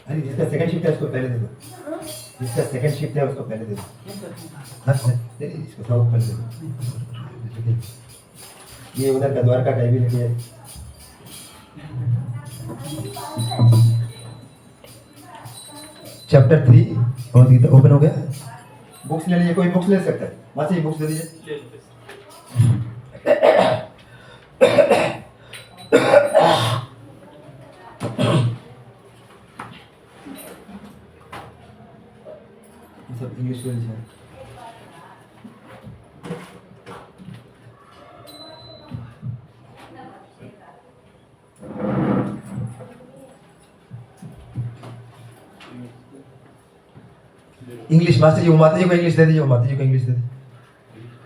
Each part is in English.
अरे जिसका second shift है उसको पहले दे दो, जिसका सेकंड शिफ्ट है उसको पहले दे दो। हाँ दे दीजिए इसको, सब पहले दे दो। ये उधर का द्वारका का भी लेके चैप्टर 3 और गीता ओपन हो गया। बुक्स ले लीजिए, कोई बुक्स ले सकता है, वहाँ से बुक्स दे दीजिए। सब इंग्लिश में है। इंग्लिश मास्टर जी, वो माता जी को इंग्लिश दे दीजिए, वो माता जी को इंग्लिश दे दीजिए।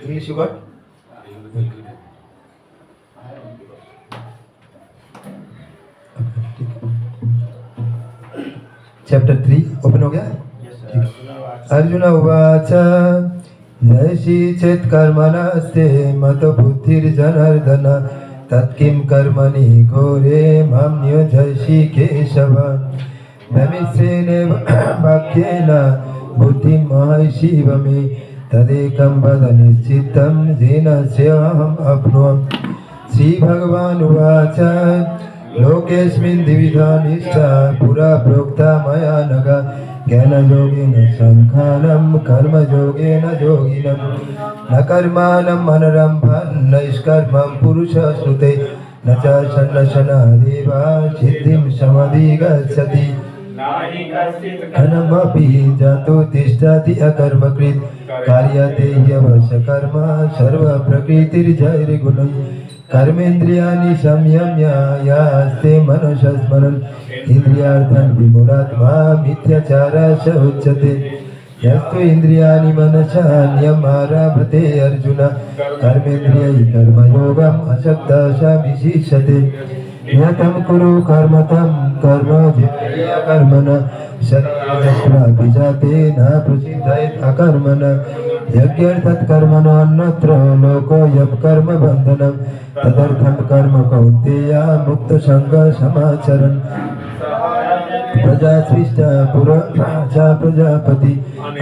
English you got? Chapter 3 open हो गया। अर्जुन उवाच जयसि चेत् कर्मणस्ते मत बुद्धिर्जनार्दन तत्किं कर्मणि घोरे मां नियोजयसि केशव नमित्रेणेव वाक्येन बुद्धिं मोहयसि मे तदेकं वद निश्चितं येन सेवाहम् अप्नुयाम्। श्रीभगवानुवाच लोकेऽस्मिन् द्विविधा निष्ठा पुरा प्रोक्ता मया नघ ज्ञानयोगेन साङ्ख्यं कर्मयोगेन योगिनं न कर्माणं मनरम्भं नैष्कर्मं पुरुषश्नुते न च सन्नशनादेव सिद्धिं समधिगच्छति अनमपि जातो तिष्ठति अकर्मकृत् कार्यते ह्यवश्यकर्म सर्वप्रकृतिर्जैर्गुणैः कर्मेन्द्रियाणि संयम्य यास्ते मनसस्मरन् इन्द्रियार्थान् विमूढात्मा मिथ्याचारः उच्यते। यस्तु इन्द्रियाणि मनसा नियमारभते अर्जुन कर्मेन्द्रियैः कर्मयोगम् अशक्तः स विशिष्यते। नियतं कुरु कर्म तं कर्म कर्मणः शरीरजत्राभिजाते न प्रसिद्धयेत् अकर्मणः यज्ञार्थात् कर्मणो अन्यत्र लोकोऽयं कर्म बन्धनं तदर्थं कर्म कौन्तेय मुक्तसङ्गः समाचरन् प्रजासृष्टा पुरा प्रजापति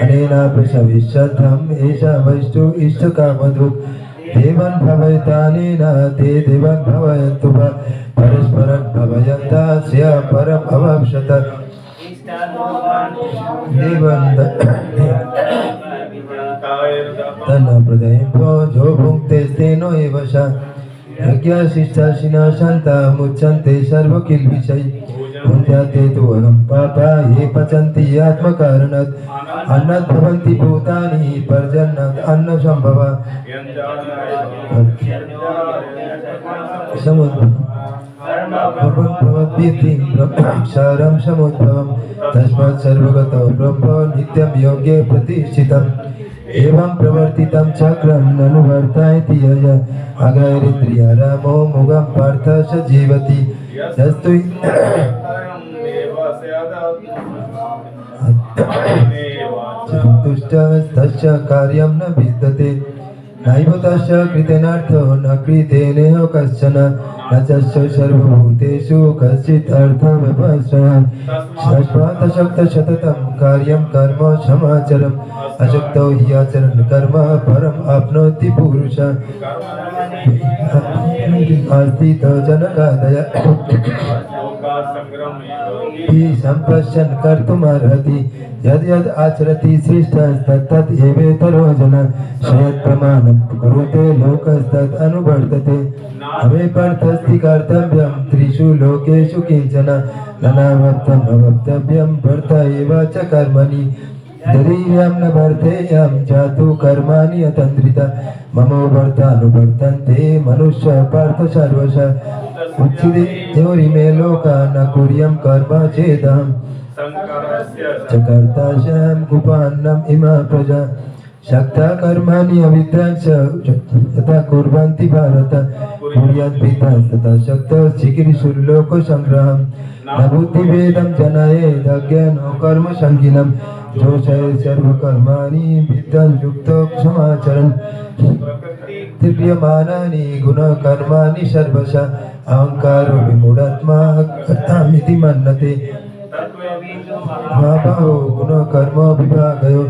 अनेन प्रसविष्यथम् एषा वैष्णु इष्टकामधुक् देवान् भवयतानेन ते देवान् भवयन्तु परस्परं भवयन्तस्य परम् अवाप्स्यत तन्नप्रदयिभ्यो जो भुङ्क्ते तेनो एव सा यज्ञशिष्टाशिना शान्ता मुच्यन्ते सर्वकिल्बिषै पुण्याते तु अहं पापा ये पचन्ति आत्मकारणात् अन्नात् भवन्ति भूतानि पर्जन्यात् अन्नसम्भवा क्षारं समुद्भवं तस्मात् सर्वगतो ब्रह्म नित्यं योगे प्रतिष्ठितम् एवं प्रवर्तितं चक्रं ननु वर्तयति यय अगैरिन्द्रियारामो मुगं पार्थ स जीवति यस्तु तुष्टस्तस्य कार्यं न विद्यते नैव तस्य कृतेनार्थो न कृतेनेह कश्चन न तस्य सर्वभूतेषु कश्चित् अर्थव्यवस्था तस्मात् अशक्तः सततं कार्यं कर्म समाचरम् अशक्तो हि आचरन् कर्म परम् आप्नोति पुरुषः आस्तितो जनकादय सम्पश्यन् कर्तुमर्हति यद् यद् आचरति श्रेष्ठस्तत् एवेतरो जनः यत् प्रमाणं कुरुते लोकस्तत् अनुवर्तते अमे पार्थस्ति कर्तव्यं त्रिषु लोकेषु किञ्चन नानावर्तम् अवक्तव्यं वर्त एव च कर्मणि दरीयं न वर्तेयं जातु कर्माणि अतन्द्रिता ममो वर्तानुवर्तन्ते मनुष्य पार्थ सर्वशः उच्यते योरिमे लोका न कुर्यं कर्म चेदहं चकर्ताशं कुपान्नम् इमा प्रजा शक्ता कर्माणि अविद्याश्च यथा कुर्वन्ति भारत कुर्याद्भितस्तथा शक्तः चिकीर्षुर्लोकसङ्ग्रहं न बुद्धिभेदं जनयेदज्ञानो कर्मसङ्गिनं जोषये सर्वकर्माणि विद्वान् युक्तो समाचरन् तिर्यमानानि गुणकर्माणि सर्वशः अहङ्कारो विमूढात्मा कर्तामिति मन्यते महाबाहो गुण कर्म विभागयो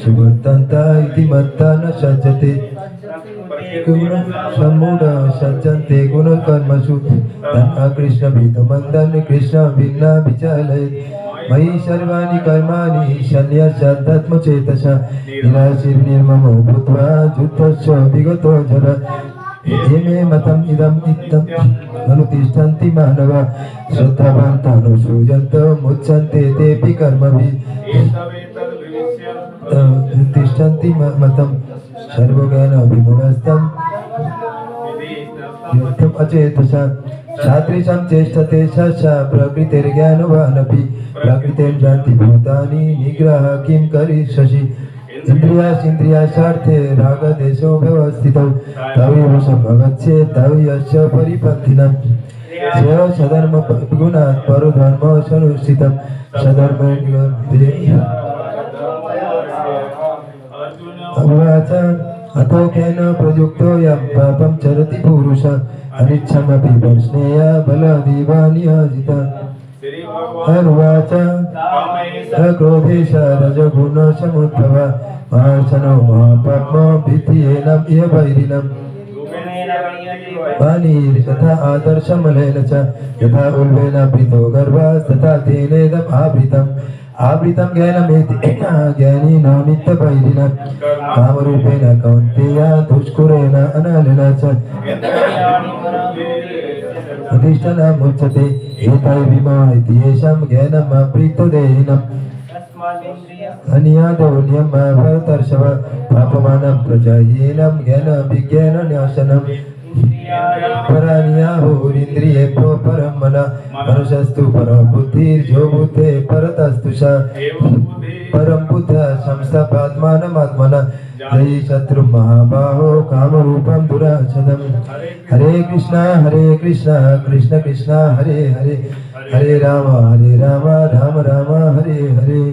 सुवर्तन्ता इति मत्ता न सज्जते गुण सम्मूढ सज्जन्ते गुण कर्मसु तन्ना कृष्ण भीतमन्दन् कृष्ण भिन्ना विचालयेत् मयि सर्वाणि कर्माणि सन्न्यस्याध्यात्मचेतसा निराशीर्निर्ममो भूत्वा जुद्धस्य विगतो जर ये मतम इदम इत्थम् अनुतिष्ठन्ति मानवा श्रद्धावन्तनुसूयन्त मुच्यन्ते तेऽपि कर्मभिः तिष्ठन्ति मतम सर्वज्ञान विमुणस्तम् युद्धम् अचेतसा शास्त्रीशं चेष्टते स प्रकृतिर्ज्ञानवानपि प्रकृतिं जानति भूतानि निग्रह किं करिष्यसि इंद्रियासार्थे रागदेशो व्यवस्थितौ तवैव समगच्छे तवयस्य परिपन्थिनं स सधर्म गुणात् परधर्म सनुष्ठितं सधर्मे उवाच अतो केन प्रयुक्तो यं पापं चरति पुरुष अनिच्छमपि वर्ष्णेय बलादिवानियोजिता उवाच क्रोधेश रजगुण समुद्भव महासनो महापाप्मो भित्तियेनम् इह वैरिणम् पानीर्यथा आदर्शमलेन च यथा उल्बेन प्रीतो गर्भास्तथा तेनेदम् आवृतं ज्ञानमेति ज्ञानी न नित्यवैरिणा कामरूपेण कौन्तेय दुष्कुरेण अनलेन च अधिष्ठानमुच्यते एतैर्विमा इति येषां ज्ञानम् अप्रीतदेहिनम् अनियादो नियमभरतर्षभ पापमानं प्रजायेनं ज्ञानविज्ञाननाशनम् परानियाहुरिन्द्रियेभ्यो परं मनः मनुष्यस्तु परं बुद्धिर्यो बुद्धे परतस्तु स परं बुद्ध संस्थापात्मानमात्मनः जयि शत्रु महाबाहो कामरूपं दुरासदम् हरे Krishna Krishna Krishna Hare Hare Hare Ram Ram Ram Hare Hare.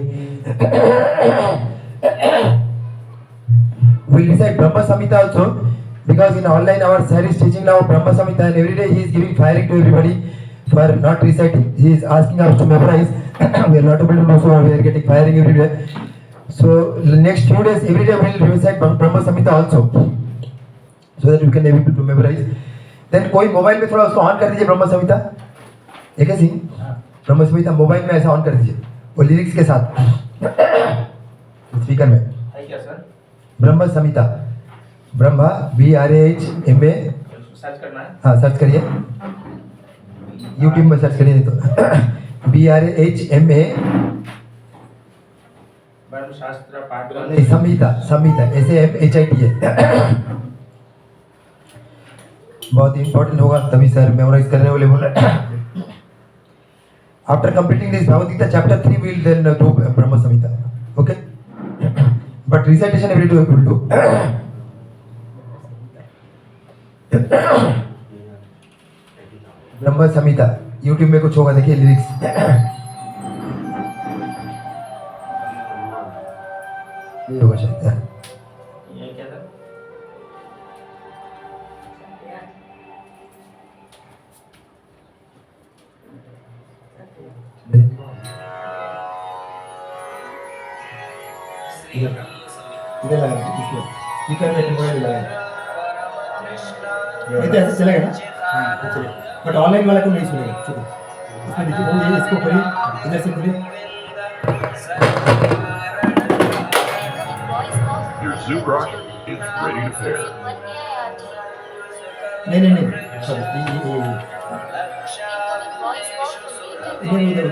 We'll recite Brahma Samhita also, because in online our sir is teaching now Brahma Samhita, and every day he is giving firing to everybody for not reciting. He is asking us to memorize. We are not able to do so, we are getting firing every day. So next few days every day we will recite Brahma Samhita also, so that you can able to memorize. Then कोई mobile में थोड़ा उसको on कर दीजिए ब्रह्म संहिता. एक है सिंह ब्रह्म संहिता mobile में ऐसा ऑन कर दीजिए वो लिरिक्स के साथ स्पीकर में. क्या सर? ब्रह्म संहिता, ब्रह्मा BRAHMA सर्च करना है. हाँ सर्च करिए, यूट्यूब में सर्च करिए तो BRAHMA शास्त्र पाठ नहीं संहिता SAMHIT है. बहुत इंपॉर्टेंट होगा तभी सर मेमोराइज करने वाले बोल रहे. After completing this Bhagavad Gita chapter 3 we will then do Brahma Samhita. Okay, but recitation every day we will do. Brahma Samhita YouTube में कुछ होगा देखिए लिरिक्स. ये होगा शायद. ये क्या था? इधर लगा इसको स्पीकर में मोबाइल लगा ये तो ऐसे चलेगा ना. हाँ चलेगा, बट ऑनलाइन वाला को नहीं सुनेगा. चलो इसमें देखिए वो इसको खोलिए, इधर से खोलिए. Your Zoo rocket is ready to pair. नहीं सॉरी ये इधर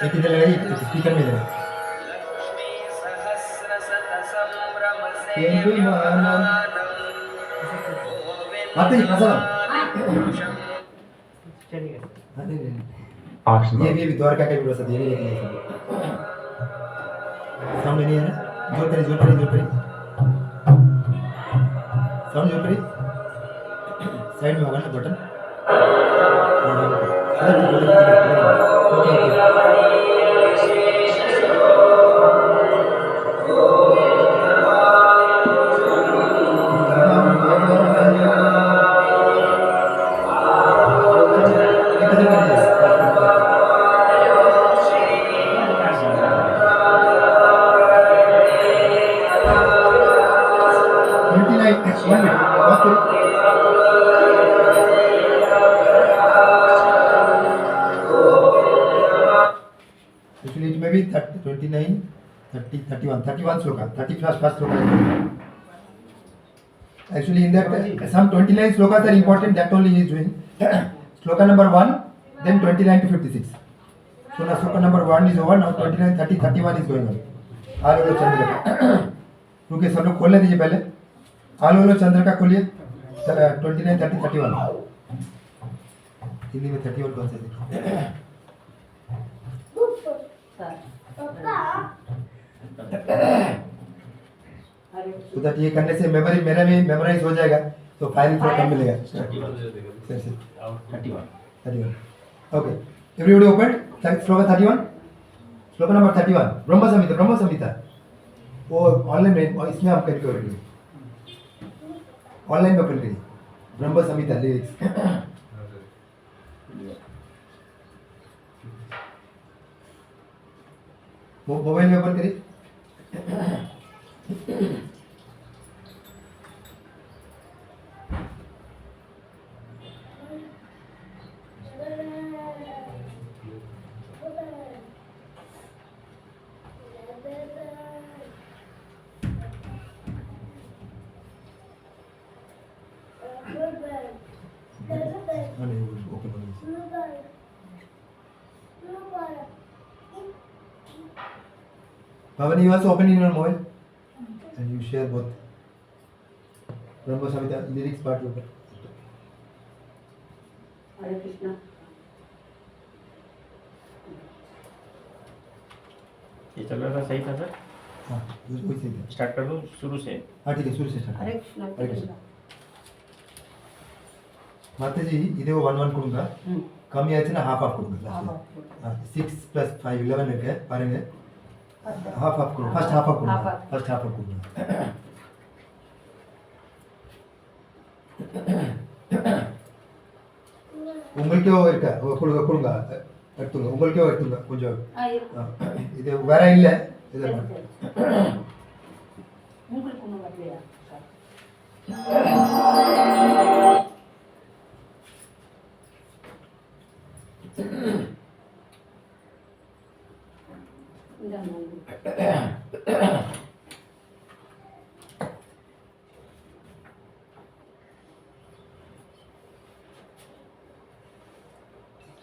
एक इधर लगाइए स्पीकर में इधर. ये भी द्वारका का भी प्रसाद ये नहीं है. सामने नहीं है ना. जोर करिए साउंड जोर करिए. साइड में होगा ना button. maybe 30, 29, 30, 31 sloka, 31st sloka. Actually, in that some 29 slokas are important. That only he is doing. Sloka number 1, then 29 to 56. So now sloka number 1 is over. Now 29, 30, 31 is going on. आलोलो चंद्र का रुके सब लोग खोलने दीजिए पहले. आलोलो चंद्र का खोलिए. 29, 30, 31. हिंदी में 31 कौन सा है? तो दैट ये करने से मेमोरी मेरा भी मेमोराइज हो जाएगा, तो फाइल थोड़ा कम मिलेगा. 31. Okay, everybody open. श्लोक 31, श्लोक नंबर 31. ब्रह्म संहिता. वो ऑनलाइन में इसमें आप करके ओपन करिए, ऑनलाइन में ओपन करिए. ब्रह्म संहिता लिरिक्स. मोबाइल में ओपन करिए. Bhavani, you also open in your mobile and you share both. Brahma Samhita lyrics part over. हरे कृष्णा. ये चल रहा था सही था सर. हाँ, वही सही है. स्टार्ट कर दो शुरू से. हाँ ठीक है, शुरू से स्टार्ट. हरे कृष्णा. हरे कृष्णा. माता जी इधे वो 1 1 ಕೊಡುಂಗಾ. ಕಮ್ಮಿ ಆಯ್ತು ನಾ ಹಾಫ್ ಕೊಡುಂಗಾ. 6 + 5 11 ಇருக்கு பாருங்க. हाफ करो. फर्स्ट हाफ करो. உங்களுக்கு இருக்கா கொடுங்க எடுத்துங்க. உங்களுக்கு எடுத்துங்க கொஞ்சம். இது வேற இல்ல இது உங்களுக்கு ஒண்ணு வரலையா?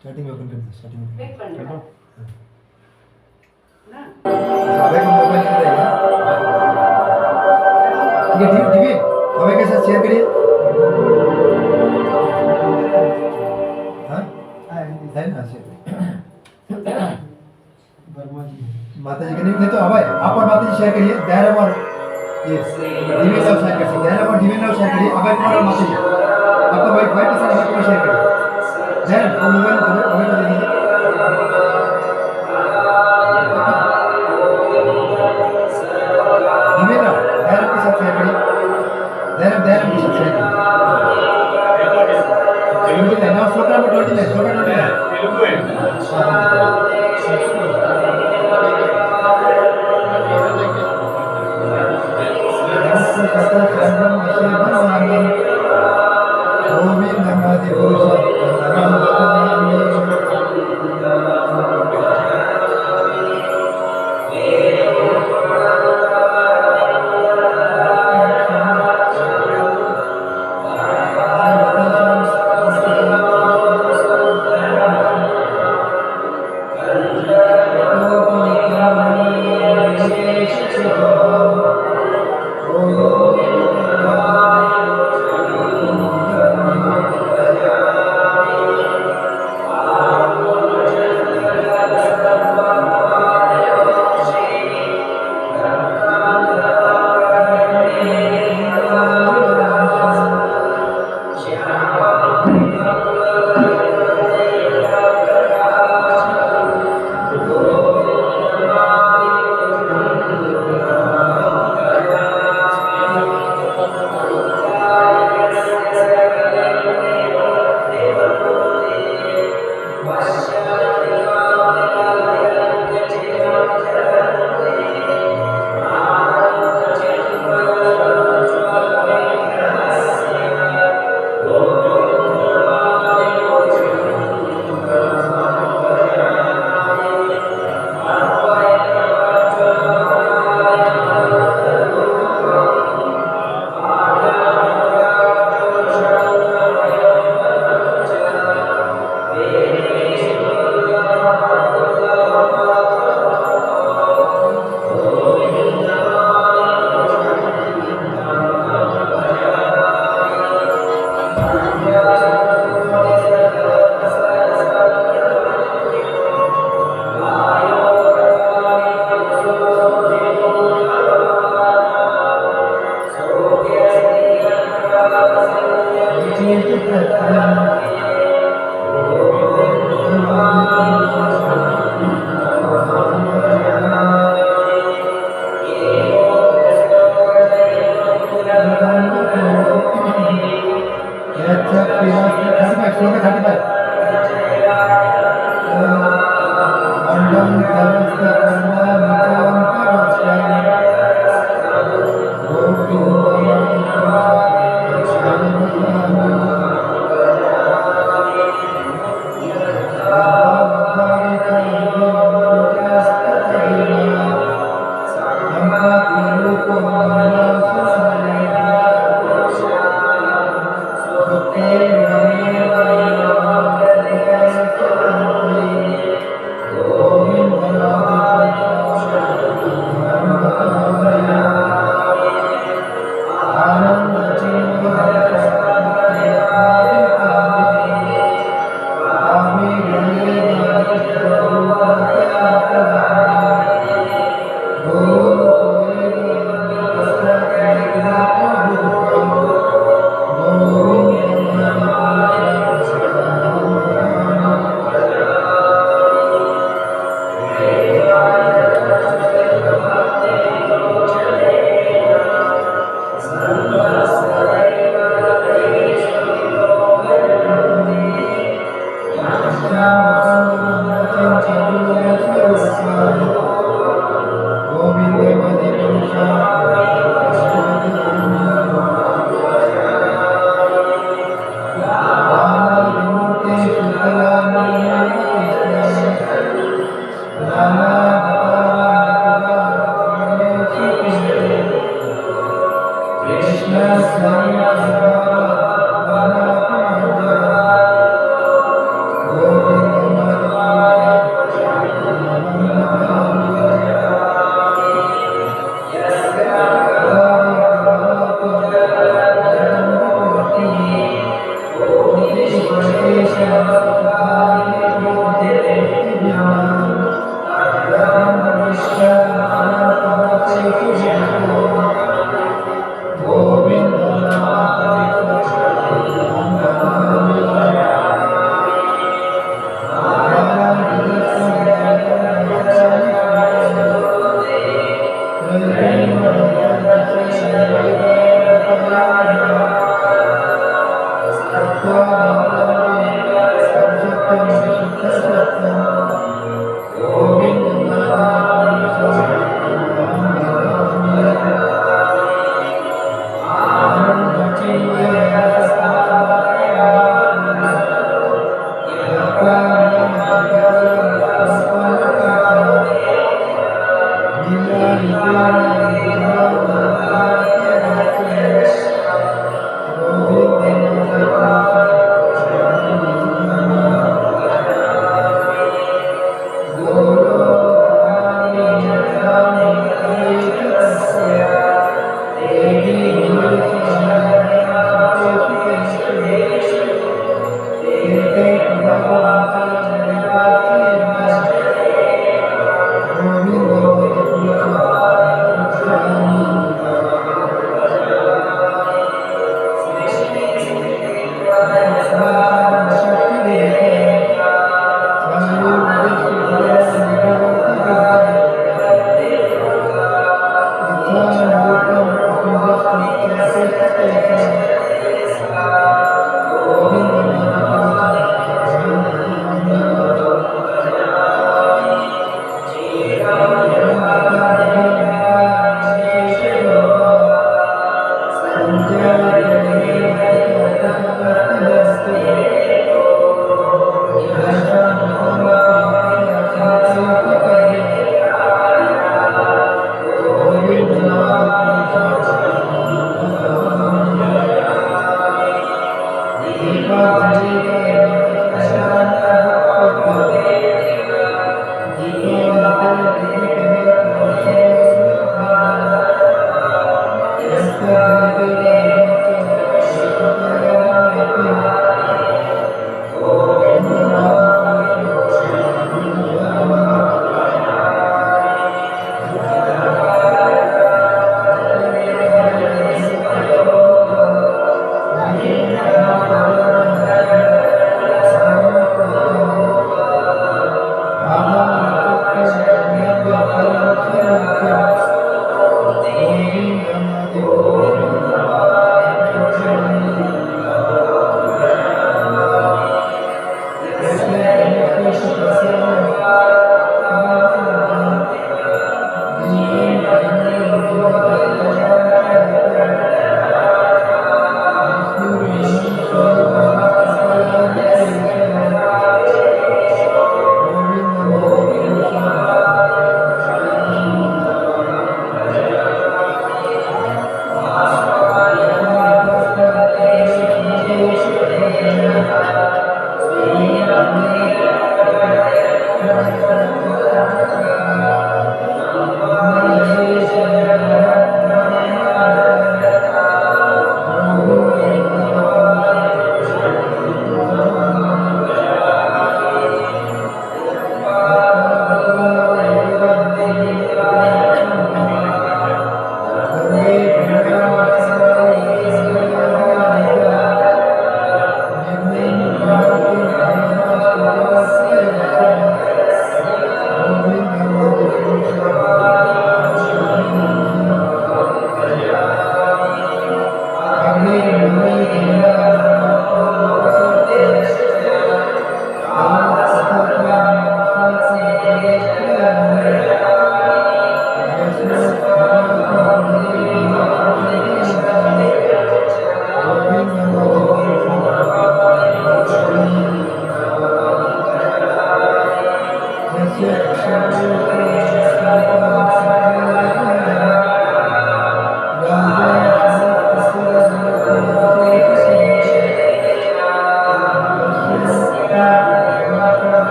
स्टार्टिंग में ओपन कर दो. स्टार्टिंग में वेट कर பண்ணுங்க दो. ना. हमें का मोबाइल नहीं रहेगा. ठीक है टीवी हमें के साथ शेयर करिए. हाँ है ना शेयर. माता जी के नहीं तो हवाई आप और माता जी शेयर करिए. दायरा और ये डिवाइन लव शेयर करिए. दायरा और डिवाइन लव शेयर करिए. अभय कुमार और माता जी आपका वाइफ के साथ अभय कुमार शेयर करिए. दायरा और मोबाइल को दीजिए. डिवाइन लव दायरा के साथ शेयर करिए. दायरा के साथ शेयर करिए. ना श्लोक नंबर 29. श्लोक नंबर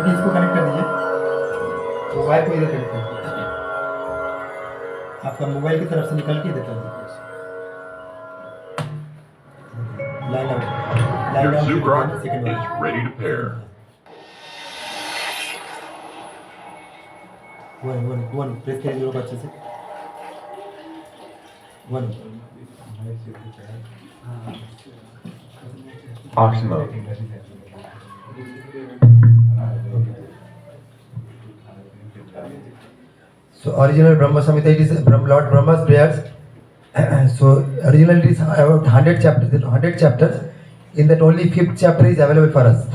इसको कनेक्ट कर दीजिए, तो वायर को इधर कनेक्ट कर दीजिए, आपका मोबाइल की तरफ से निकल के देता है। Line out, Your line Zoom out rocket second is ready to pair. One press करिए लोग अच्छे से, one Ox mode. So original Brahma Samhita, it is Lord Brahma's prayers. So originally it is about 100 chapters. 100 chapters. In that only 5th chapter is available for us.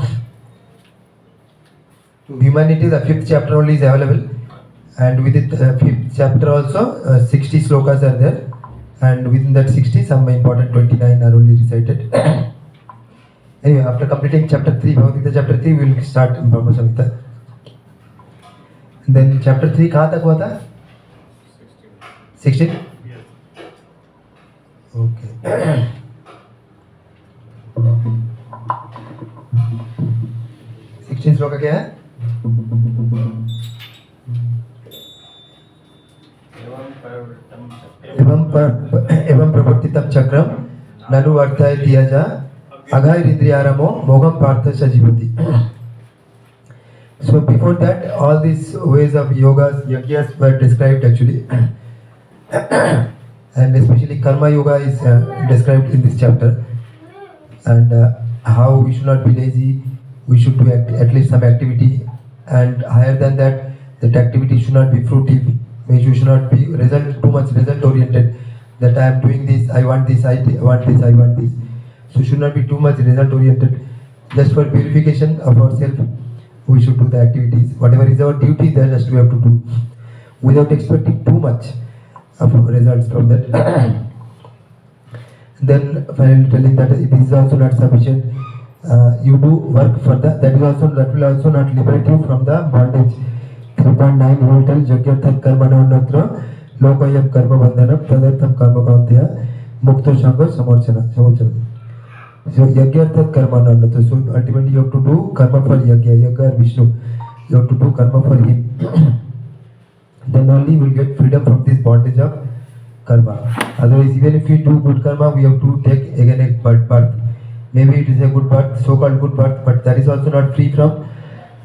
To humanity, the 5th chapter only is available, and with the 5th chapter also 60 slokas are there, and within that 60, some important 29 are only recited. Anyway, after completing chapter 3, Bhagavad Gita chapter 3, we will start Brahma Samhita. Then chapter 3 कहाँ तक हुआ था? 16? Okay. 16 श्लोक का क्या है? एवं प्रवर्तितं चक्रम ननु वर्ताय त्यजा अघायरिन्द्रियारमो मोघम पार्थ स जीवति. So before that, all these ways of yogas, yagyas were described actually, and especially karma yoga is described in this chapter, and how we should not be lazy, we should do at least some activity, and higher than that, that activity should not be fruitive, you should not be too much result oriented, that I am doing this, I want this, I want this, I want this. So should not be too much result oriented. Just for purification of ourselves, we should do the activities. Whatever is our duty, that just we have to do, without expecting too much of results from that. Then finally telling that it is also not sufficient. You do work for that will also not liberate you from the bondage. 3.9 he will tell Jagyarthat karmanannatra lokayam karma bandhanam tadartham karma kaunteya mukto sangha samorchana. So Yagyarthat karmanannatra. So ultimately you have to do karma for Yagya Vishnu. You have to do karma for him. Then only you will get freedom from this bondage of karma. Otherwise, even if you do good karma, we have to take again a birth. Maybe it is a good birth, so-called good birth, but that is also not free from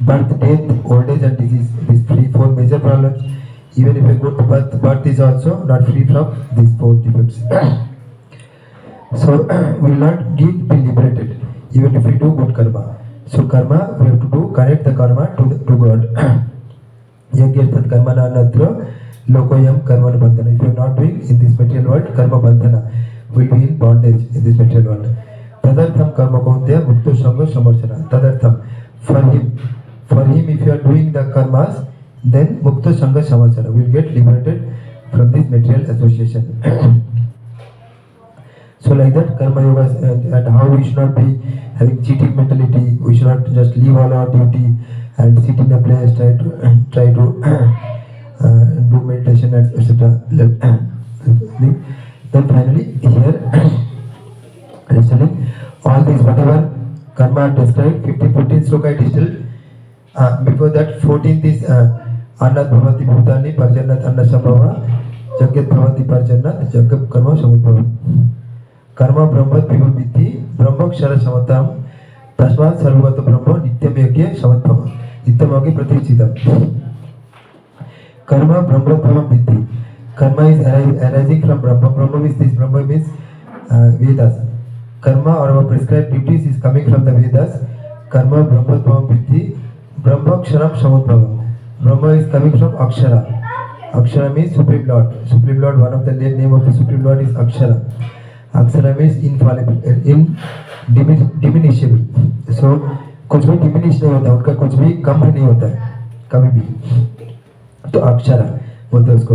birth, death, old age and disease. These 4 major problems. Even if a good birth is also not free from these 4 defects. So we will not be liberated even if we do good karma. So karma, we have to do, connect the karma to God. Yagyarthat karmana annatra lokoyam karma bandhana. If you are not doing in this material world, karma bandhana will be in bondage in this material world. Tadartham karma kaunteya mukto sangha samarchana. Tadartham, for him if you are doing the karmas, then mukto sangha samarchana, will get liberated from this material association. So like that, karma yoga and how we should not be having cheating mentality. We should not just leave all our duty and sit in a place, try to do meditation, etc. Then finally here, listening all these whatever karma described, 15 sloka it is still. Before that, 14th is Annat Bhavati Bhutani Parjanat Annasambhava Jagat Bhavati Parjanat Jagat Karma Samudbhava. कर्म ब्रह्म पिबम विद्धि ब्रह्मक्षर समताम तस्मात् सर्वगत ब्रह्म नित्यम यज्ञ समत्भव नित्यम यज्ञ प्रतिष्ठितम. कर्म ब्रह्म विद्धि. Karma is arising from Brahma. Brahma means Vedas. Karma or our prescribed duties is coming from the Vedas. Karma brahma viddhi brahmaksharam samudbhavam. Brahma is coming from Akshara. Akshara means Supreme Lord. Supreme Lord, one of the name of the Supreme Lord is Akshara. Akshara means infallible, indiminisable. So कुछ भी diminish नहीं होता, उनका कुछ भी कम नहीं होता है कभी भी. तो अक्षरा बोलते हैं उसको.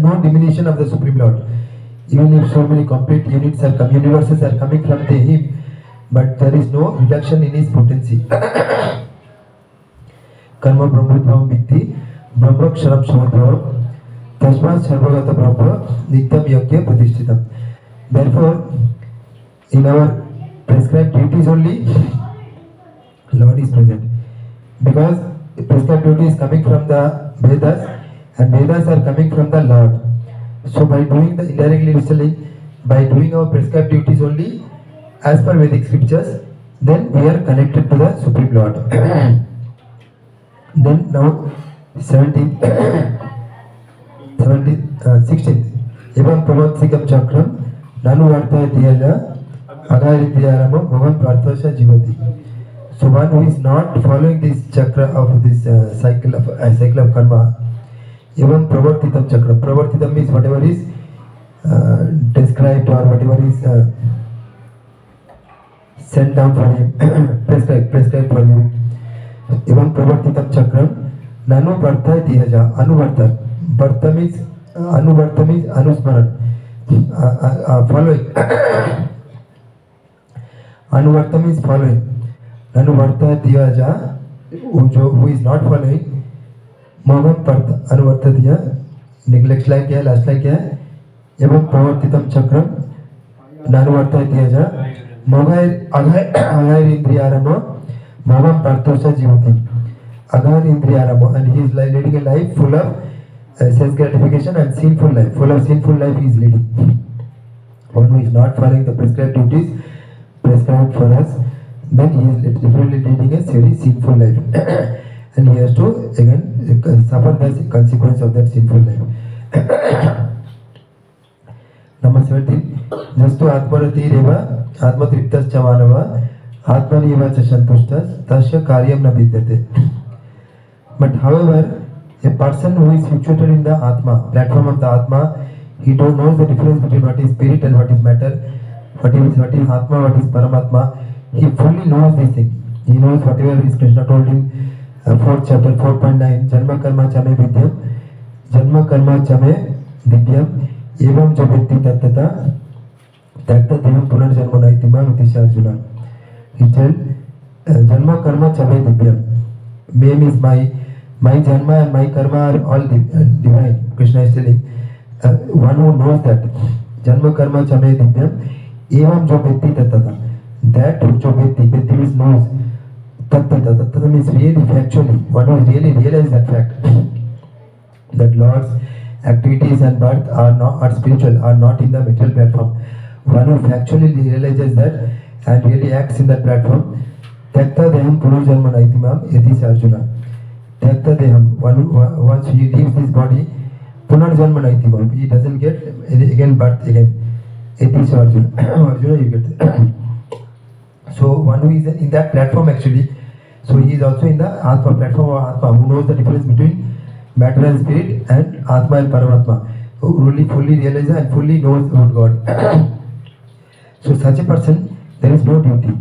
No diminution of the Supreme Lord. Even if so many complete units are universes are coming from him, but there is no reduction in his potency. कर्म ब्रह्मोद्भवं विद्धि ब्रह्मक्षरं समद्भवं तस्मात् सर्वगत ब्रह्म नित्यं यज्ञ प्रतिष्ठितम्. Therefore, in our prescribed duties only, Lord is present. Because prescribed duty is coming from the Vedas, and Vedas are coming from the Lord. So by doing the indirectly listening, by doing our prescribed duties only, as per Vedic scriptures, then we are connected to the Supreme Lord. Then now 16th. Evam pravatsikam chakram nanu vartaya diyaja agarityarama bhavan parthasya jivati. So one who is not following this chakra of this cycle of karma, evam pravartitam chakram. Pravartitam means whatever is described or whatever is sent down for him, prescribed for him. Evam pravartitam chakram nanu vartaya diyaja. Anuvarta. Varta means anusmaran. following. Anuvarta means following. Anuvarta diyaja, who is not following. Mogam parta anuvarta diya. Neglect like क्या है, last like क्या है. एवं प्रवर्तितम चक्रम नानुवर्ता दियाजा. मोगायर अगायर इंद्रियारमो mogam partosha jivati. Agar indriyaramo, and he is leading a life full of sense gratification and sinful life. Full of sinful life he is leading. One who is not following the prescribed duties prescribed for us, then he is definitely leading a very sinful life. And he has to again suffer the consequence of that sinful life. Number 17. Jastu atmarati reva atmatriptas chamanava atmaneva cha santushtas tasya karyam na vidyate. But however, a person who is situated in the Atma, platform of the Atma, he don't know the difference between what is spirit and what is matter, what is Atma, what is Paramatma. He fully knows these things. He knows whatever is Krishna told in 4th chapter 4.9, Janma Karma Chame Vidyam, Janma Karma Chame Vidyam, Evam Jabhiti Tattata, Tatta Devam Punarjanma Naitima Vitisha Arjuna. He tells, Janma Karma Chame Vidyam. Name is my Janma and my Karma are all divine. Krishna is telling, one who knows that, Janma Karma Chame Vidyam, Evam Jabhiti Tattata. That which Jabhiti means knows. Tattata means really factually. One who really realizes that fact. That Lord's activities and birth are spiritual, are not in the material platform. One who factually realizes that and really acts in that platform. Takta deham punarjanma naitimam yatis Arjuna. Takta deham, once he leaves this body, punarjanma naitimam, he doesn't get again birth again. Yatis Arjuna. Arjuna you get. So one who is in that platform actually, so he is also in the Atma platform of Atma, who knows the difference between matter and spirit and Atma and Paramatma, who really fully realizes and fully knows about God. So such a person, there is no duty.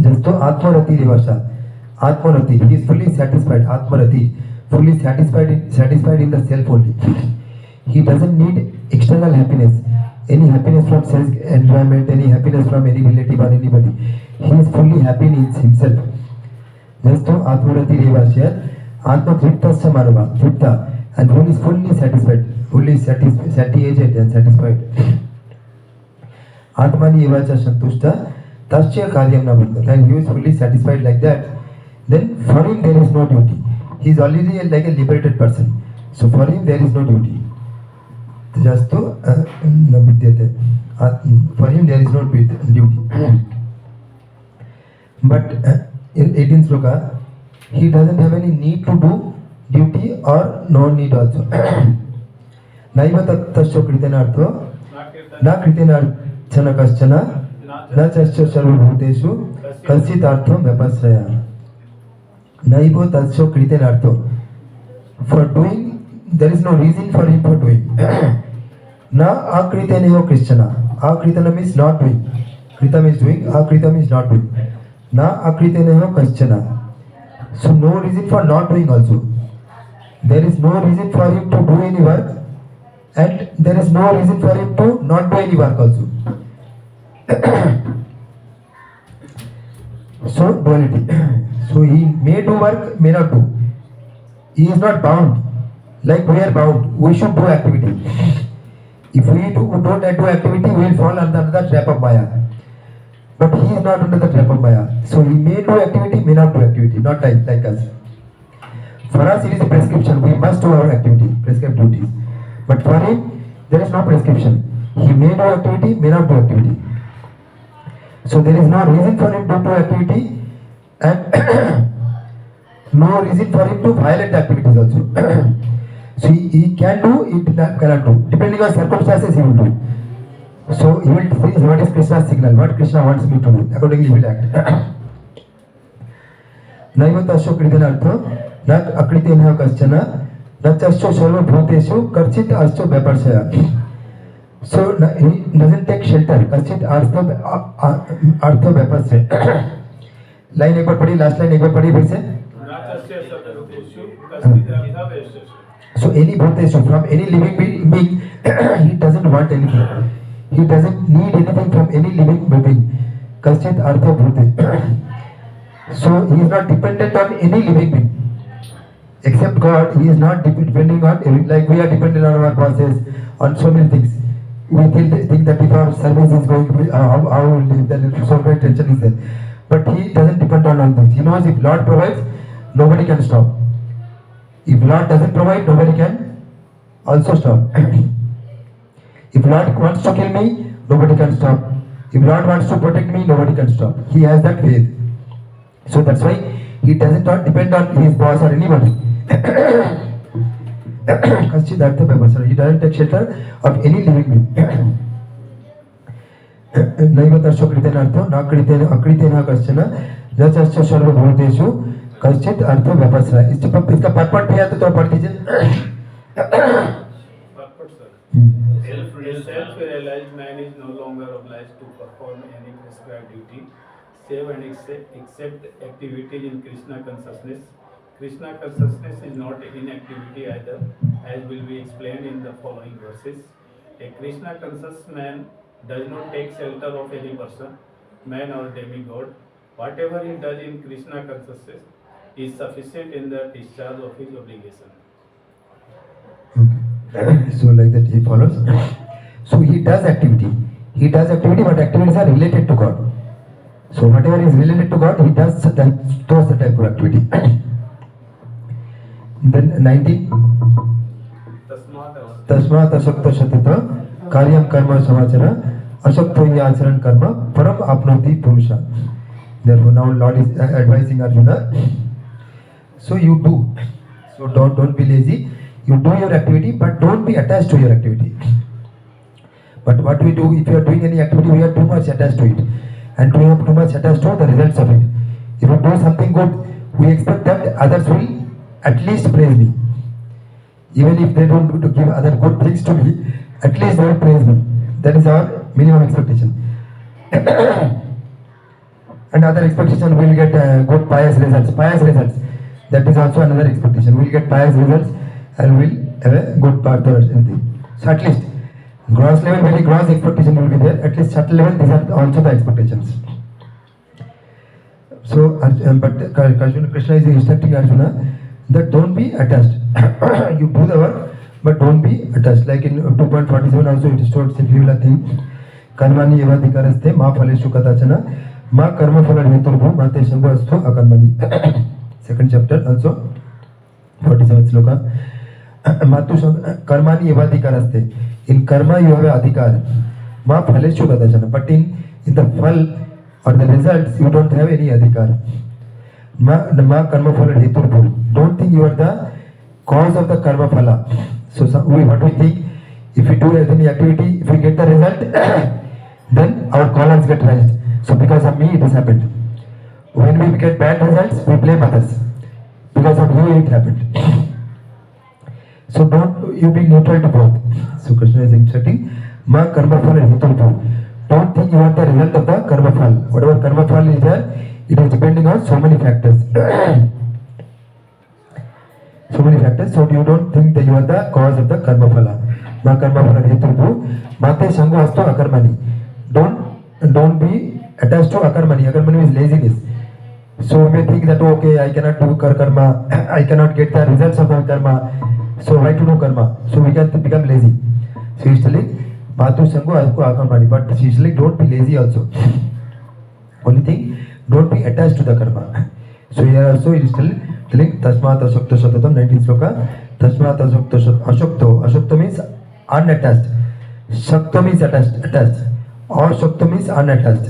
Just to Atmarati Rivasha. Atmarati, he is fully satisfied. Atmarati, fully satisfied in the self only. He doesn't need external happiness. Any happiness from sense environment, any happiness from any relative or anybody. He is fully happy in himself. Just to Atmarati Rivasha. Atma Triptasya Marava, Tripta, and one is fully satisfied, satiated and satisfied. Atmani Evacha Santushta, Tasya Karyam Navanda, and he is fully satisfied like that. Then for him there is no duty. He is already like a liberated person. So for him there is no duty. Just to Navidyate. For him there is no duty. But in 18th sloka, he doesn't have any need to do duty or no need also. Naiva tasya kritanartho, na kritanarchana kaschana, na chasya sarvabhuteshu, kalsitartho vyapasraya. Naiva tasya kritanartho. For doing, there is no reason for him for doing. Na akritaneho Krishna. Akritana means not doing. Kritam is doing, akritam is not doing. Na akritaneho kaschana. So no reason for not doing also. There is no reason for him to do any work, and there is no reason for him to not do any work also. So duality. So he may do work, may not do. He is not bound. Like we are bound, we should do activity. If we don't do activity, we will fall under the trap of Maya. But he is not under the trap of Maya. So he may do activity, may not do activity, not like us. For us it is a prescription, we must do our activity, prescribed duties. But for him, there is no prescription. He may do activity, may not do activity. So there is no reason for him to do activity and no reason for him to violate activities also. So he can do, he cannot do. Depending on circumstances he will do. So he will see what is Krishna's signal, what Krishna wants me to do. Accordingly he will act. Naivatasya kritanartho, na akriteneho kaschana, na chasya sarvabhuteshu, karchit archo vyaparsaya. So he doesn't take shelter. Karchit archo vyaparsaya. Line एक बार पढ़ी, last line एक बार पढ़ी फिर से. So any bhuteshu, from any living being, he doesn't want anything. He doesn't need anything from any living being. Kaschit artha bhute. So he is not dependent on any living being. Except God, he is not depending on, like we are dependent on our bosses, on so many things. We think that if our service is going, how will we live, then so much tension is there. But he doesn't depend on all this. He knows if Lord provides, nobody can stop. If Lord doesn't provide, nobody can also stop. If Lord wants to kill me, nobody can stop. If Lord wants to protect me, nobody can stop. He has that faith. So that's why he doesn't not depend on his boss or anybody. He doesn't take shelter of any living being. नैवतर्षो कृतेन अर्थो न कृतेन अकृतेन कश्चन न चर्चा सर्वभूतेषु कश्चित् अर्थो व्यपस्रय. इसका पटपट भी है तो पढ़ दीजिए. Self-realized man is no longer obliged to perform any prescribed duty, save and except activities in Krishna consciousness. Krishna consciousness is not inactivity either, as will be explained in the following verses. A Krishna conscious man does not take shelter of any person, man or demigod. Whatever he does in Krishna consciousness is sufficient in the discharge of his obligation. Okay. So like that he follows. So he does activity. He does activity, but activities are related to God. So whatever is related to God, he does those type of activity. Then 19. तस्मात् अशक्तो शतत कार्यम कर्म समाचर अशक्तो हि आचरण कर्म परम आपनोति पुरुषा. Therefore now Lord is advising Arjuna. So you do. So don't be lazy. You do your activity, but don't be attached to your activity. But what we do, if you are doing any activity, we are too much attached to it, and we have too much attached to the results of it. If we do something good, we expect that others will at least praise me. Even if they don't do to give other good things to me, at least they will praise me. That is our minimum expectation. And other expectation, we will get good pious results. Pious results. That is also another expectation. We will get pious results and we will have a good path towards anything. So at least gross level, very gross expectation will be there. At least subtle level, these are also the expectations. So, but Krishna is instructing Arjuna that don't be attached. You do the work, but don't be attached. Like in 2.47 also it is told simply a thing. Karmani evadhikaraste ma phaleshu kadachana ma karma phala heturbu mate sangho astu akarmani. Second chapter also 47th sloka. Matu karmani evadhikaraste. In karma you have a adhikar. Ma phaleshu kadachana. But in the phal or the results you don't have any adhikar. Ma karma phala heturbu. Don't think you are the cause of the karma phala. So what we think, if we do any activity, if we get the result, then our columns get raised. So because of me it has happened. When we get bad results, we blame others. Because of you it happened. So don't you be neutral to both. So Krishna is instructing, ma karma phala heturbu. Don't think you are the result of the karma phala. Whatever karma phala is there, it is depending on so many factors. So many factors. So you don't think that you are the cause of the karma phala. Ma karma phala heturbu mate sangho astu akarmani. Don't be attached to akarmani. Akarmani is laziness. So we may think that okay, I cannot do karma, I cannot get the results of my karma. So why to do karma? So we can become lazy. So he's telling matu sangho astu akarmani. But he's telling don't be lazy also. Only thing, don't be attached to the karma. So here also it is telling tasmat ashokto shatatam 19th sloka. Tasmat ashokto. Ashokto means unattached. Shakto means attached. Or shakto means unattached.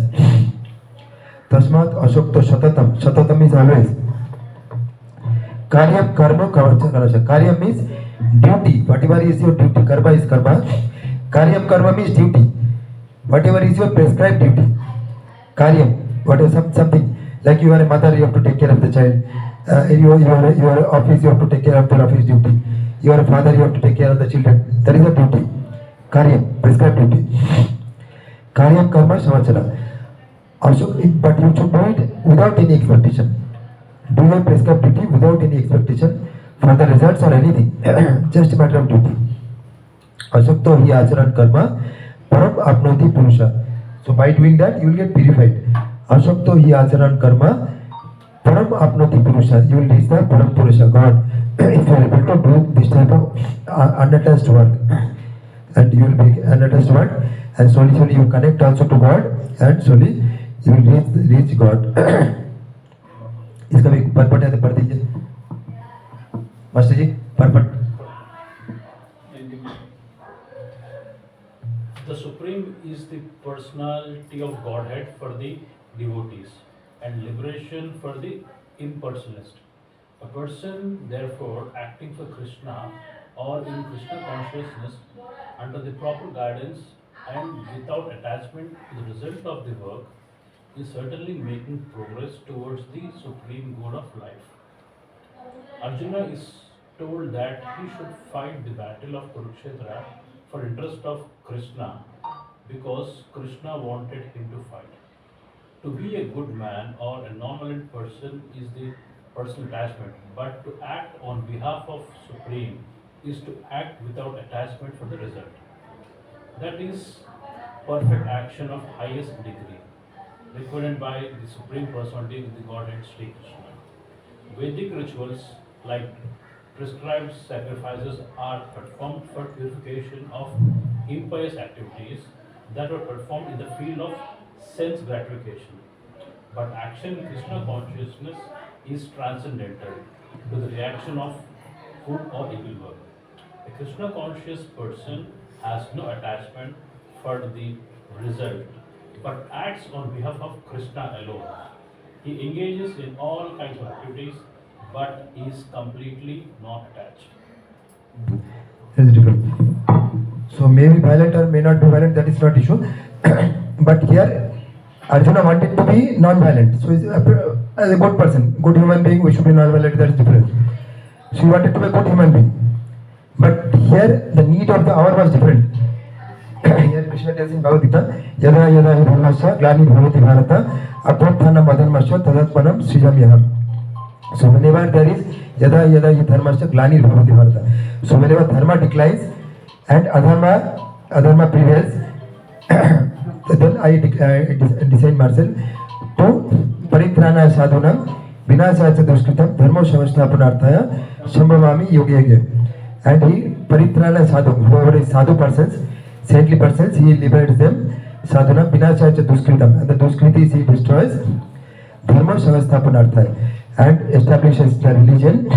Tasmat ashokto shatatam. Shatatam means always. Karyam karma kavarcha. Karyam means duty. Whatever is your duty. Karma is karma. Karyam karma means duty. Whatever is your prescribed duty. Karyam. Whatever something. Like you are a mother, you have to take care of the child. In your office, you have to take care of the office duty. You are a father, you have to take care of the children. That is a duty. Karyam, prescribed duty. Karyam karma samachara. Also, but you should do it without any expectation. Do your prescribed duty without any expectation for the results or anything. Just a matter of duty. Asakto hi acharan karma param apnoti purusha. So by doing that, you will get purified. Asakto hi acharan karma param apnoti purusha. You will reach the param purusha, God. If you are able to do this type of unattached work, and you will be unattached work, and slowly you connect also to God, and slowly you will reach God. इसका भी purport है तो पढ़ दीजिए master ji, परपट. The Supreme is the personality of Godhead for the devotees and liberation for the impersonalist. A person, therefore, acting for Krishna or in Krishna consciousness under the proper guidance and without attachment to the result of the work is certainly making progress towards the supreme goal of life. Arjuna is told that he should fight the battle of Kurukshetra for interest of Krishna because Krishna wanted him to fight. To be a good man or a non-violent person is the personal attachment, but to act on behalf of Supreme is to act without attachment for the result. That is perfect action of highest degree, required by the Supreme Personality of the Godhead Sri Krishna. Vedic rituals like prescribed sacrifices are performed for purification of impious activities that were performed in the field of sense gratification. But action in Krishna consciousness is transcendental to the reaction of good or evil work. A Krishna conscious person has no attachment for the result, but acts on behalf of Krishna alone. He engages in all kinds of activities, but is completely not attached. That is different. So may be violent or may not be violent, that is not issue. But here Arjuna wanted to be non-violent. So as a good person, good human being, we should be non-violent, that is different. So he wanted to be a good human being. But here the need of the hour was different. Here Krishna tells in Bhagavad Gita, Yada yada hi dharmasya glani bhavati bharata abhyuthana madharmasya tadatmanam srijamyaham. So whenever there is yada yada hi dharmasya glani bhavati bharata. So whenever dharma declines and adharma prevails, then I decide myself to paritrana sadhunam vinasaya duskritam dharmo shavasthapanarthaya shambhavami yogi yogi. And he paritrana sadhu, whoever is sadhu persons, saintly persons, he liberates them sadhunam vinasaya duskritam, and the duskriti he destroys dharmo shavasthapanarthaya and establishes the religion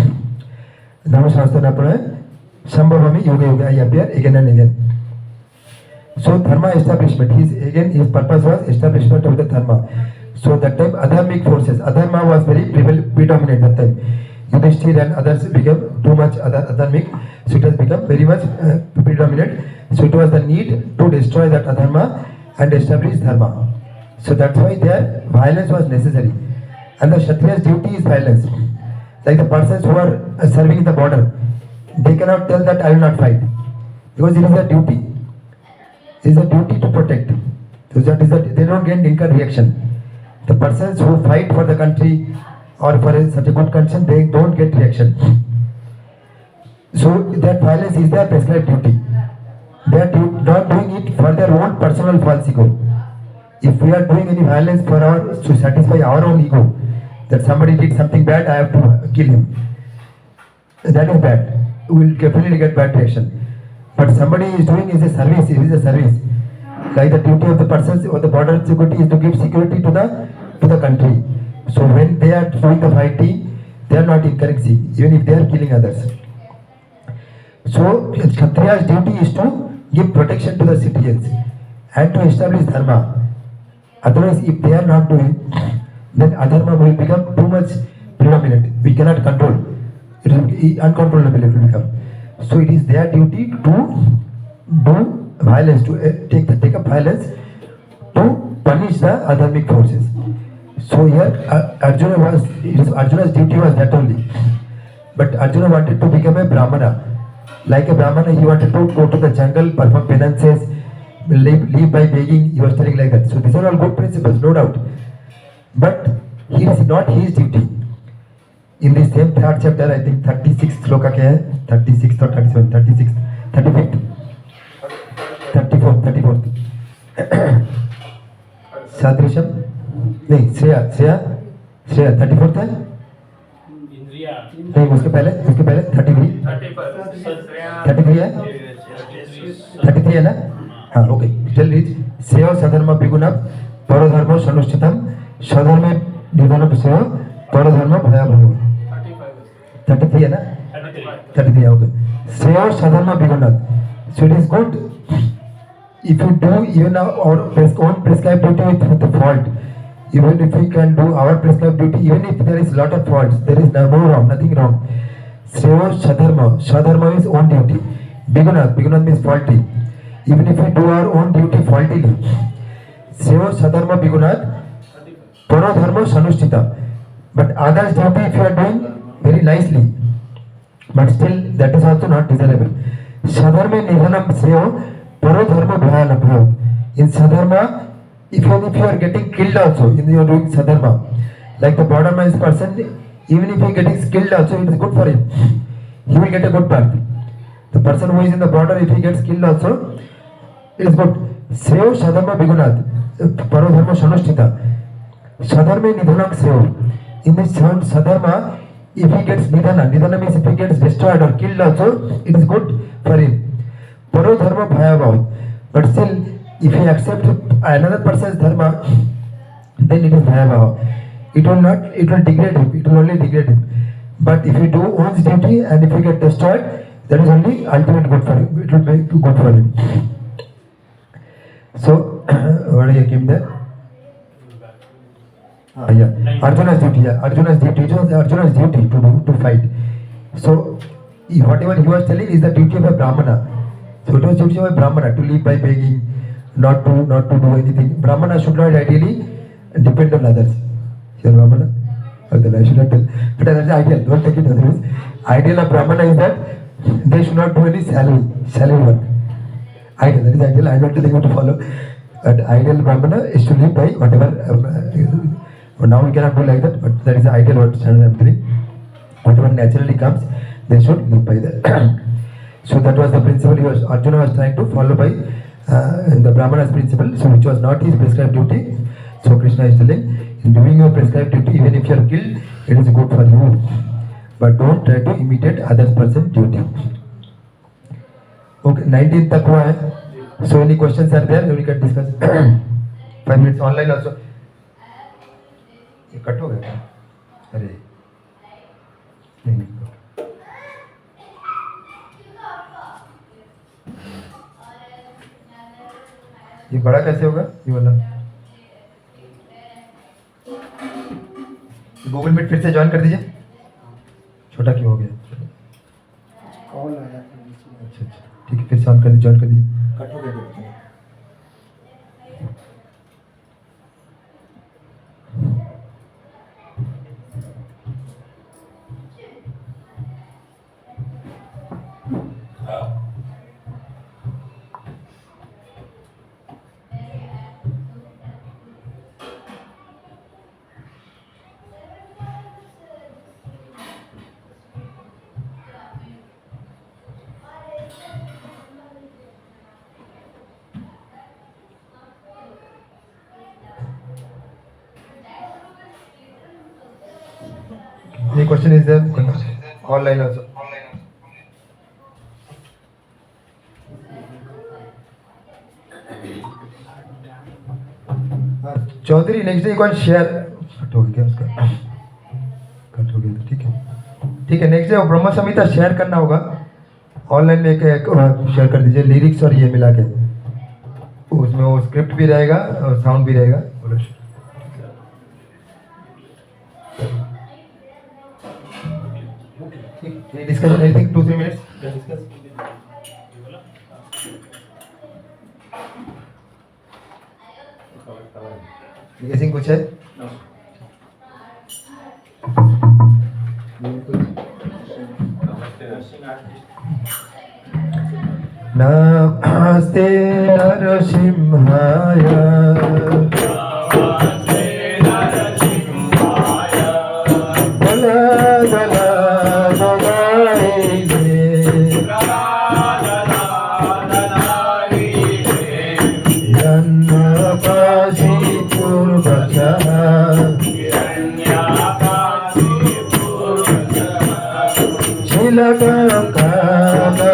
dharmo shavasthapanarthaya shambhavami yogi yogi. I appear again and again. So dharma establishment, his purpose was establishment of the dharma. So that time adharmic forces, adharma was very predominant that time. Yudhishthir and others became too much adharmic, so it has become very much predominant. So it was the need to destroy that adharma and establish dharma. So that's why their violence was necessary. And the Kshatriya's duty is violence. Like the persons who are serving in the border, they cannot tell that I will not fight, because it is a duty. It is a duty to protect. So that is that they don't get incur reaction. The persons who fight for the country or for such a good condition, they don't get reaction. So that violence is their prescribed duty. They are not doing it for their own personal false ego. If we are doing any violence to satisfy our own ego, that somebody did something bad, I have to kill him, that is bad. We will definitely get bad reaction. But somebody is doing is a service, it is a service. Like the duty of the persons or the border security is to give security to the country. So when they are doing the fighting, they are not encouraging, even if they are killing others. So Kshatriya's duty is to give protection to the citizens and to establish dharma. Otherwise, if they are not doing, then adharma will become too much predominant. We cannot control. It will be uncontrollable, it will become. So it is their duty to do violence, to take up violence to punish the adharmic forces. So here Arjuna's duty was that only. But Arjuna wanted to become a Brahmana. Like a Brahmana, he wanted to go to the jungle, perform penances, live by begging. He was telling like that. So these are all good principles, no doubt. But it is not his duty. In the same third chapter, I think 36th sloka ke hai, 36th or 37th, 35th. 34 सादृश्यम नहीं, श्रेया 34 है इंद्रिया नहीं, उसके पहले 33 है 33 है ना, हाँ ओके। टेल रीच सेव सधर्म विगुणम परधर्म सनुष्ठितम स्वधर्मे निधनम सेव परधर्म भयावह 33 है ना, 33 ओके। सेव सधर्म विगुणम, so it is good if you do even our own prescribed duty with the fault. Even if we can do our prescribed duty, even if there is lot of faults, there is no wrong, nothing wrong. Seva sadharma is own duty. Bigunat means faulty. Even if we do our own duty faultily, seva sadharma bigunat parodharma sanushtita. But others duty if you are doing very nicely, but still that is also not desirable. Sadharma nidhanam seva parodharma bhayanabhav. In sadharma, even if you are getting killed also, in you are doing sadharma, like the borderline person, even if he is getting killed also, it is good for him. He will get a good path. The person who is in the border, if he gets killed also, it is good. Sev sadharma bigunat parodharma sanushtita. Sadharma nidhanam sev. In this sadharma, if he gets nidhana means if he gets destroyed or killed also, it is good for him. Parodharma bhayavav. But still, if he accepts another person's dharma, then it is bhayavaha. It will degrade him. It will only degrade him. But if you do one's duty and if you get destroyed, that is only ultimate good for him. It will make good for him. So, what you came there? Yeah. Arjuna's duty. Yeah. Arjuna's duty. It was Arjuna's duty to fight. So, whatever he was telling is the duty of a brahmana. So it was duty of a brahmana to live by begging, not to do anything. Brahmana should not ideally depend on others. You are brahmana? Okay, I should not tell. But that is ideal. Don't take it otherwise. Ideal of brahmana is that they should not do any salary work. Ideal. That is ideal. I am not telling you to follow. But ideal brahmana is to live by whatever. Now we cannot do like that. But that is the ideal what standard I am telling. Whatever naturally comes, they should live by that. So that was the principle Arjuna was trying to follow by the Brahmana's principle, so which was not his prescribed duty. So Krishna is telling, in doing your prescribed duty, even if you are killed, it is good for you. But don't try to imitate other person's duty. Okay, 19 तक हुआ है. So any questions are there? We can discuss. 5 minutes online also. ये cut हो गया क्या? अरे नहीं. ये बड़ा कैसे होगा ये वाला? गूगल मीट फिर से ज्वाइन कर दीजिए. छोटा क्यों हो गया? कॉल आया था अच्छा ठीक है, फिर से ऑन कर दीजिए, ज्वाइन कर दीजिए. कट हो गया. Any question is there? Online also. Chaudhary next day कौन शेयर कट हो गया उसका, कट हो गया. ठीक है नेक्स्ट डे ब्रह्म संहिता शेयर करना होगा ऑनलाइन में. एक शेयर कर दीजिए लिरिक्स और ये मिला के, उसमें वो स्क्रिप्ट भी रहेगा और साउंड भी रहेगा. Discussion anything 2-3 minutes discuss. गेसिंग कुछ है? नमस्ते नरसिंहाय हिरण्यकाशी पूर्वजः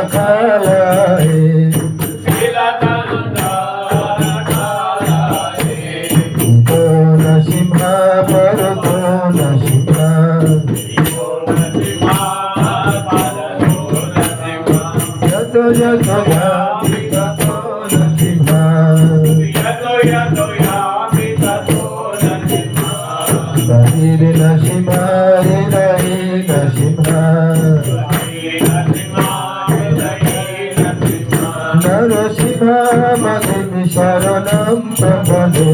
शीलकाकालकालये तो नशिम्हा परतो नशिम्हा यतो यतो यामि ततो नशिम्हा बहिर्नशिम्हा हृदयेर्नशिम्हा नरसिंहा मदिं शरणं प्रपदे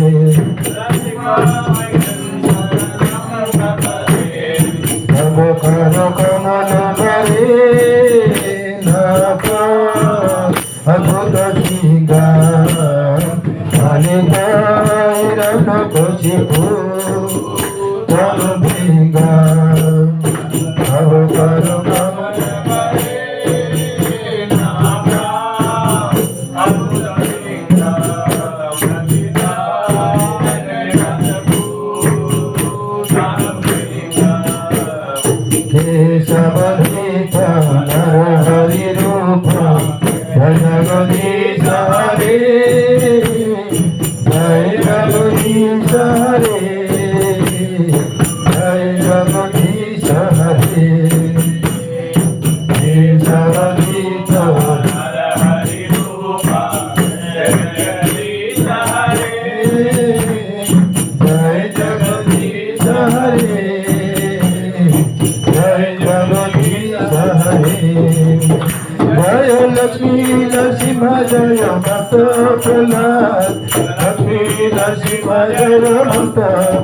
तव करो कमल भरे अद्भुत सिंगार अनितायरन कशिपु तव भिंगार तव करो कमल केशवधीत नरहरि रूप जगदीश हरे जय जगदीश हरे जय जगदीश हरे केशवधीत नरहरि रूप जगदीश हरे जय जगदीश हरे जय जगदीश हरे जय लक्ष्मी नरसिंह जय भक्त प्रहलाद लक्ष्मी नरसिंह जय भक्त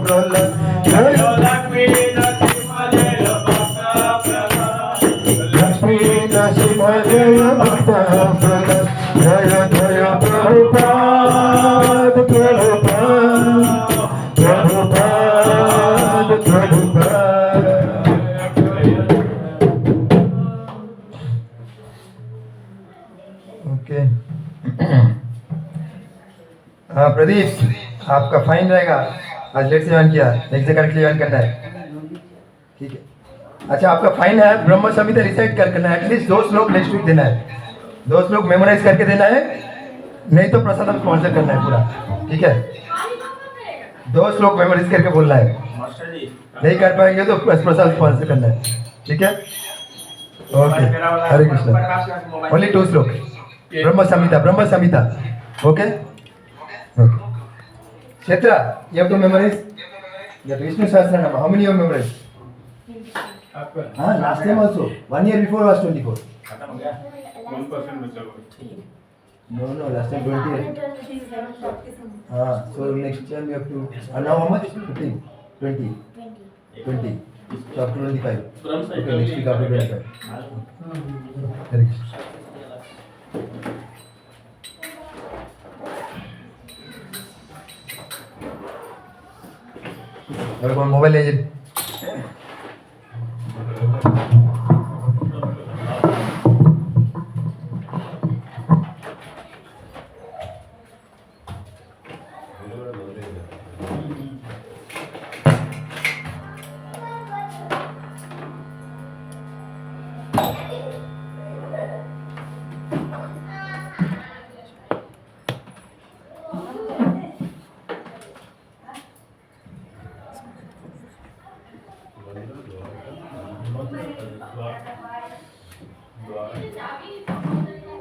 प्रहलाद जय लक्ष्मी नरसिंह जय भक्त प्रहलाद जय जय प्रभुपाद प्रभुपाद प्रभुपाद प्रभुपाद। ओके हाँ प्रदीप आपका फाइन रहेगा, आज लेट से ज्वाइन किया, नेक्स्ट डे करेक्टली ज्वाइन करना है, ठीक है। अच्छा आपका फाइन है ब्रह्म संहिता रिसाइट करना है, एटलीस्ट 2 श्लोक नेक्स्ट वीक देना है, 2 श्लोक मेमोराइज करके देना है, नहीं तो प्रसाद स्पॉन्सर करना है पूरा, ठीक है। 2 श्लोक मेमोराइज करके बोलना है, नहीं कर पाएंगे तो प्रसाद स्पॉन्सर करना है, ठीक है। ओके हरे कृष्ण, ओनली 2 श्लोक ब्रह्म संहिता, ओके ओके। क्षेत्र you have to memorize that Vishnu Sahasranama. How many you have memorized? Last time also 1 year before was 24. 1% बचा हुआ No, last time 20. So next time you have to. Now how much? 15, 20. So after 25. Okay, next week after 25. Hare Krishna. और कौन mobile ले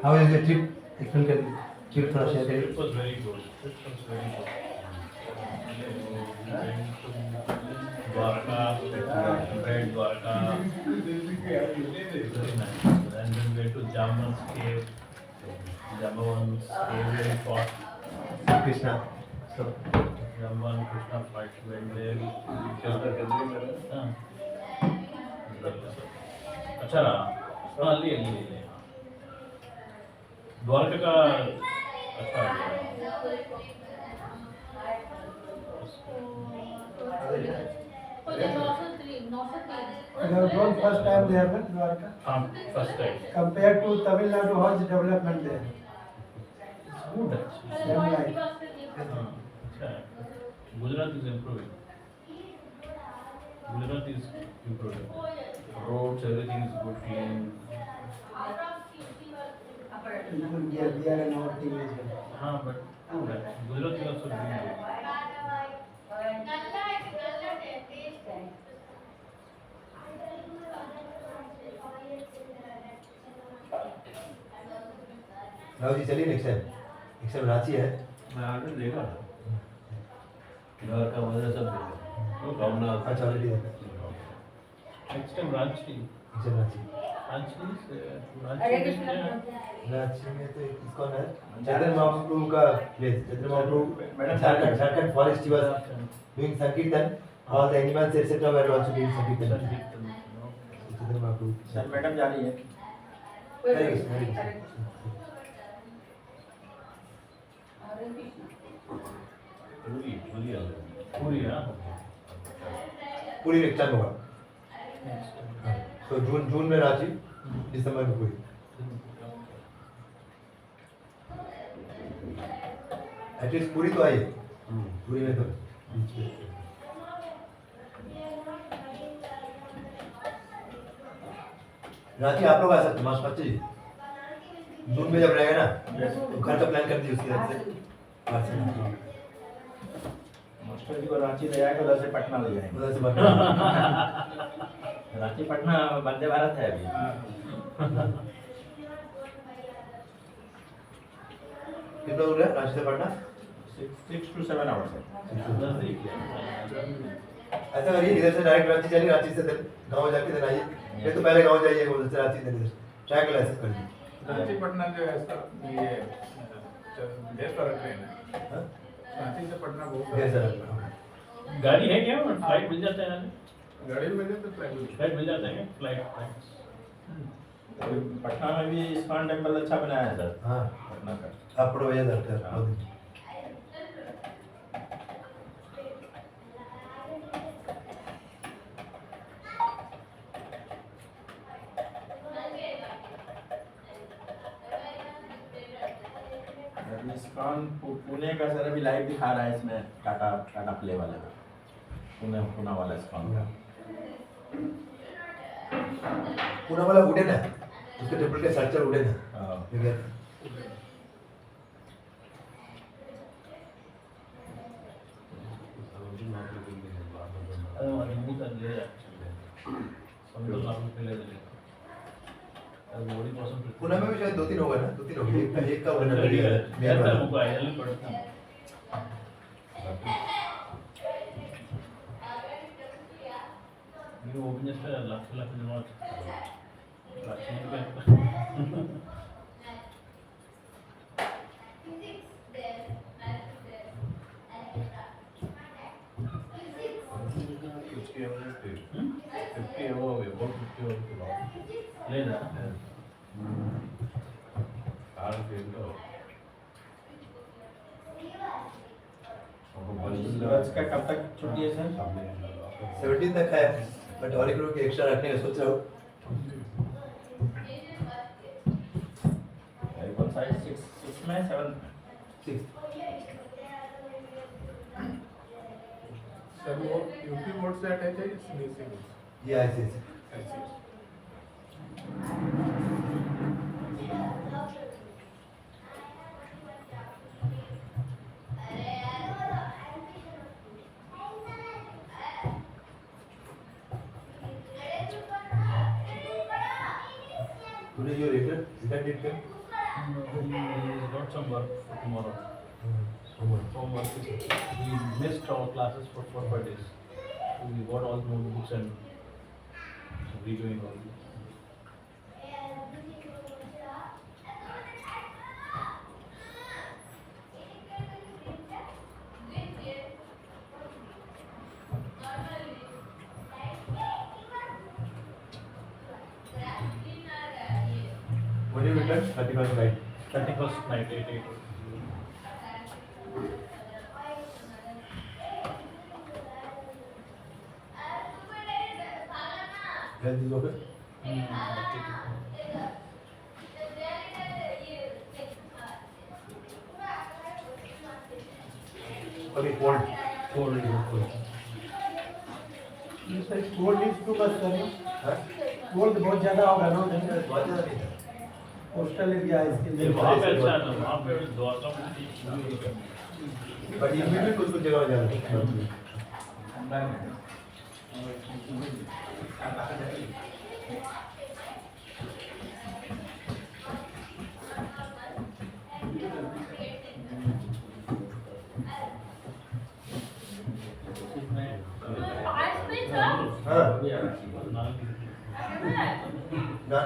How is the trip? Explain कर trip थोड़ा share करिए. It was very good. Dwarka, Red Dwarka, very nice. And then we went to Jaman's cave. Jaman's cave very fought. Krishna. So Jaman Krishna fight went there. हाँ. अच्छा रहा. हाँ ले. द्वारका का अच्छा है. First time they have Dwarka. First time. Compared to Tamil Nadu, how is the development there? It's good actually. Same like. Gujarat is improving. Gujarat is improving. Roads, everything is good, clean. We are in our team as well. But Gujarat is also doing good. Rahul ji चलिए next time Ranchi है मैं आगे देखा घर का वजह सब देखा भावना अच्छा ऑलरेडी है Next time Ranchi. अच्छा रांची हरे Ranchi कृष्णा में रांची में तो इस्कॉन है चैतन्य महाप्रभु का place Chaitanya Mahaprabhu Jharkhand forest he was doing sankirtan all the animals etcetera were also doing sankirtan Chaitanya Mahaprabhu sir madam जा रही है हरे कृष्ण हरे कृष्ण हरे कृष्णा पूरी आ गई पूरी है पूरी नेक्स्ट टाइम होगा तो जून में रांची दिसंबर में पूरी एटलीस्ट पूरी तो आई है पूरी में तो बीच में रांची आप लोग आ सकते हैं मास्टर जी जून में जब रहेगा ना तो घर का प्लान कर दीजिए उसके बाद से मास्टर जी को रांची ले जाएगा उधर से पटना ले जाएंगे उधर से बात रांची पटना वंदे भारत है अभी कितना दूर है रांची से पटना 6 to 7 hours है ऐसा करिए इधर से डायरेक्ट रांची चलिए रांची से गाँव जाके देना आइए फिर तो पहले गाँव जाइए उधर से रांची इधर ट्राई कर ऐसे कर लीजिए रांची पटना जो है सर ये ढेर सारा ट्रेन है हाँ? रांची से पटना बहुत ढेर सारा सारा गाड़ी है क्या फ्लाइट मिल जाता है गाड़ी में मिले तो फ्लाइट फ्लाइट मिल जाता है क्या फ्लाइट पटना में भी इस्कॉन टेम्पल अच्छा बनाया है सर हाँ पटना का आप पढ़ो भैया दरकार इस्कॉन पुणे का सर अभी लाइव दिखा रहा है इसमें टाटा टाटा प्ले वाले में पुणे वाला इस्कॉन का पुणे वाला उड़े ना उसके टेम्पल के स्ट्रक्चर उड़े ना हाँ। ये क्या हिंदी का ले समझो लागू पे ले ले बॉडी पसंद पुणे में भी शायद 2-3 होगा ना 2-3 होगा एक का उड़ना यार का मुका है ले पड़ता ये वो बिजनेस है लाख लाख नोट उसके वजह से 50 हो गए बहुत 50 हो गए ले ना कार के तो सूरज का कब तक छुट्टी है सर 17 तक है बट और एक लोग एक्स्ट्रा रखने का सोच रहा हूँ कौन सा 6 में 7 6 सर वो यूपी बोर्ड से अटैच है सीबीएसई बोर्ड ये ऐसे ऐसे Today you later isn't it come? He's got some work for tomorrow. Homework. We missed our classes for 4 days. So we got all the notebooks and redoing all this. When you return 31st night 31st night, 8. health is okay अभी cold Cold is good. Cold is too much sir, cold बहुत ज़्यादा होगा ना बहुत ज़्यादा नहीं था। Coastal area है इसके लिए। वहाँ पे अच्छा है ना, वहाँ पे द्वारका में बट ये भी कुछ कुछ जगह ज़्यादा नहीं। हाँ ना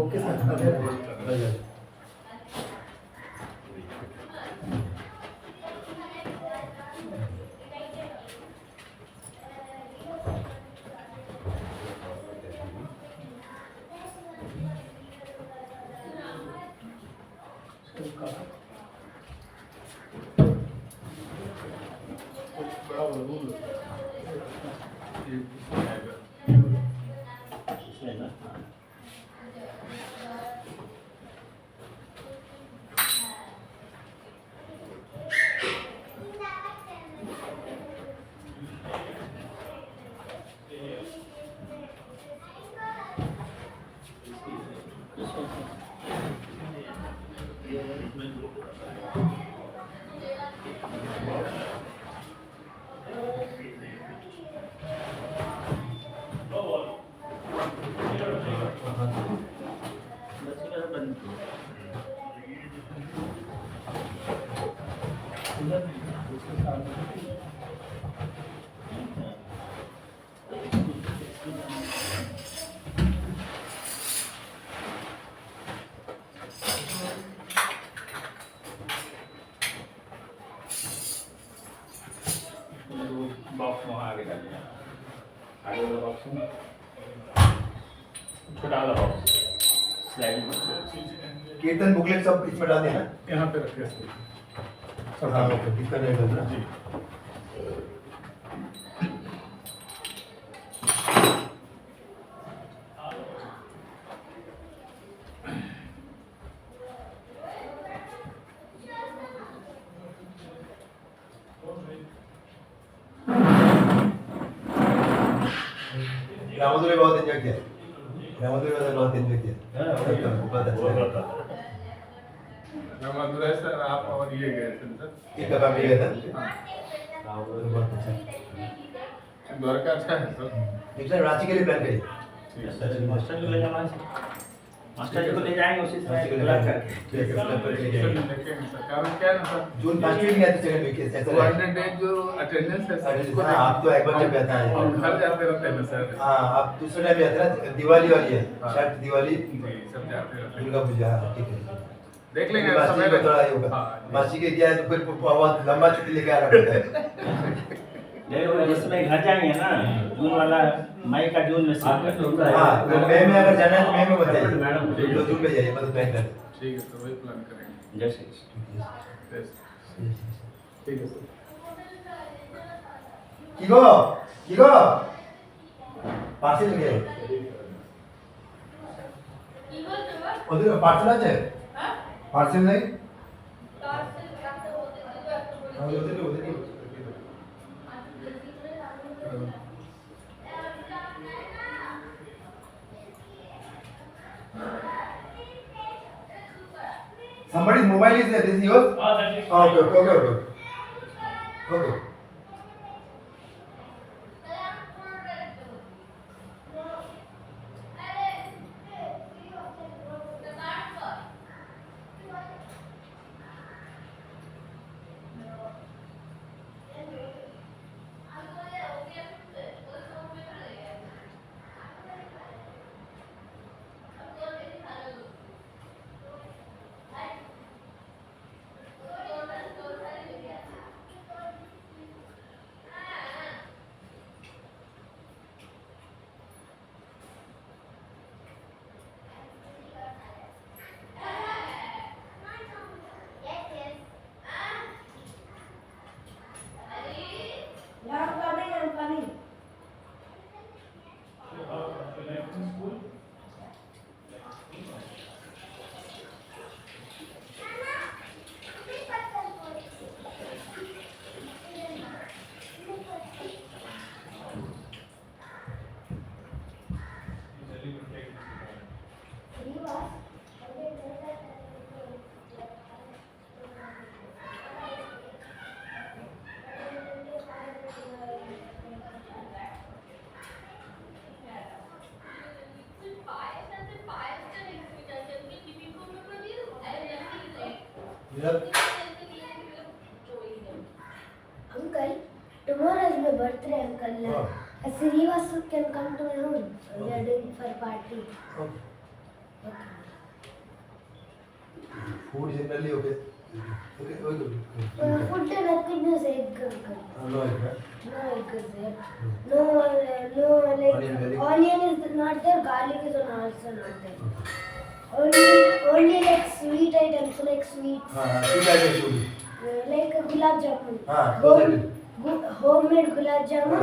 ओके सर। बॉक्स वहाँ आगे डाल दिया, आगे वाला बॉक्स है, छोटा वाला बॉक्स स्लाइडिंग कीर्तन बुकलेट सब इसमें डाल देना। यहाँ पे रखे सब। हाँ ओके, कितना रहेगा ना जी। रामोदर ने बहुत एंजॉय किया, रामोदर ने बहुत एंजॉय किया, बहुत अच्छा। मधुरै सर आप और ये गए थे सर, एक दफा भी गया था, रामोदर बहुत अच्छा। द्वारका अच्छा है सर। नेक्स्ट टाइम रांची के लिए प्लान करिए। मास्टर को ले जाना, मास्टर जी को ले जाएंगे उसी समय बुला करके। ठीक है, प्लान करके जाएंगे। देखेंगे सर, कारण क्या है ना सर, जून 5 वीक या सेकंड वीक ऐसा वो 100 डेज जो अटेंडेंस है सर, उसको हाँ, आप तो एक बार जब आता है और घर जाते रहते हैं ना सर। हाँ, आप दूसरे टाइम आता है ना, दिवाली वाली है, शायद दिवाली, जी, सब जाते रहते हैं। दुर्गा पूजा, हाँ, ठीक है। देख लेंगे मासी समय को थोड़ा ये होगा, हाँ, मासी के क्या है तो फिर बहुत लंबा छुट्टी लेके आना पड़ता है। देखो जिसमें घर जाएंगे ना, जून वाला मई का जून में हाँ, तो मई में अगर जाना है तो मई में बताइए, तो जून में जाइए, मतलब प्लान कर। ठीक है सर, वही प्लान करेंगे। जैसे ठीक है सर। किगो पार्सल लेके आओ। ওদের পার্সেল আছে? পার্সেল নেই? ওদেরকে Somebody's mobile is there. This is yours? Oh, that is. Oh, okay. Okay. Uncle, tomorrow is my birthday, Uncle. Oh. Srivasu can come to my home. We are doing for party. Okay. Okay. Food generally okay. Okay. Food and nothing is egg, Uncle. No, okay. No egg is there. No, like Onion, garlic? onion is not there. Garlic is also not there. Only like sweet items, like sweets. Sweet items food. Like gulab jamun. those items. Homemade gulab jamun.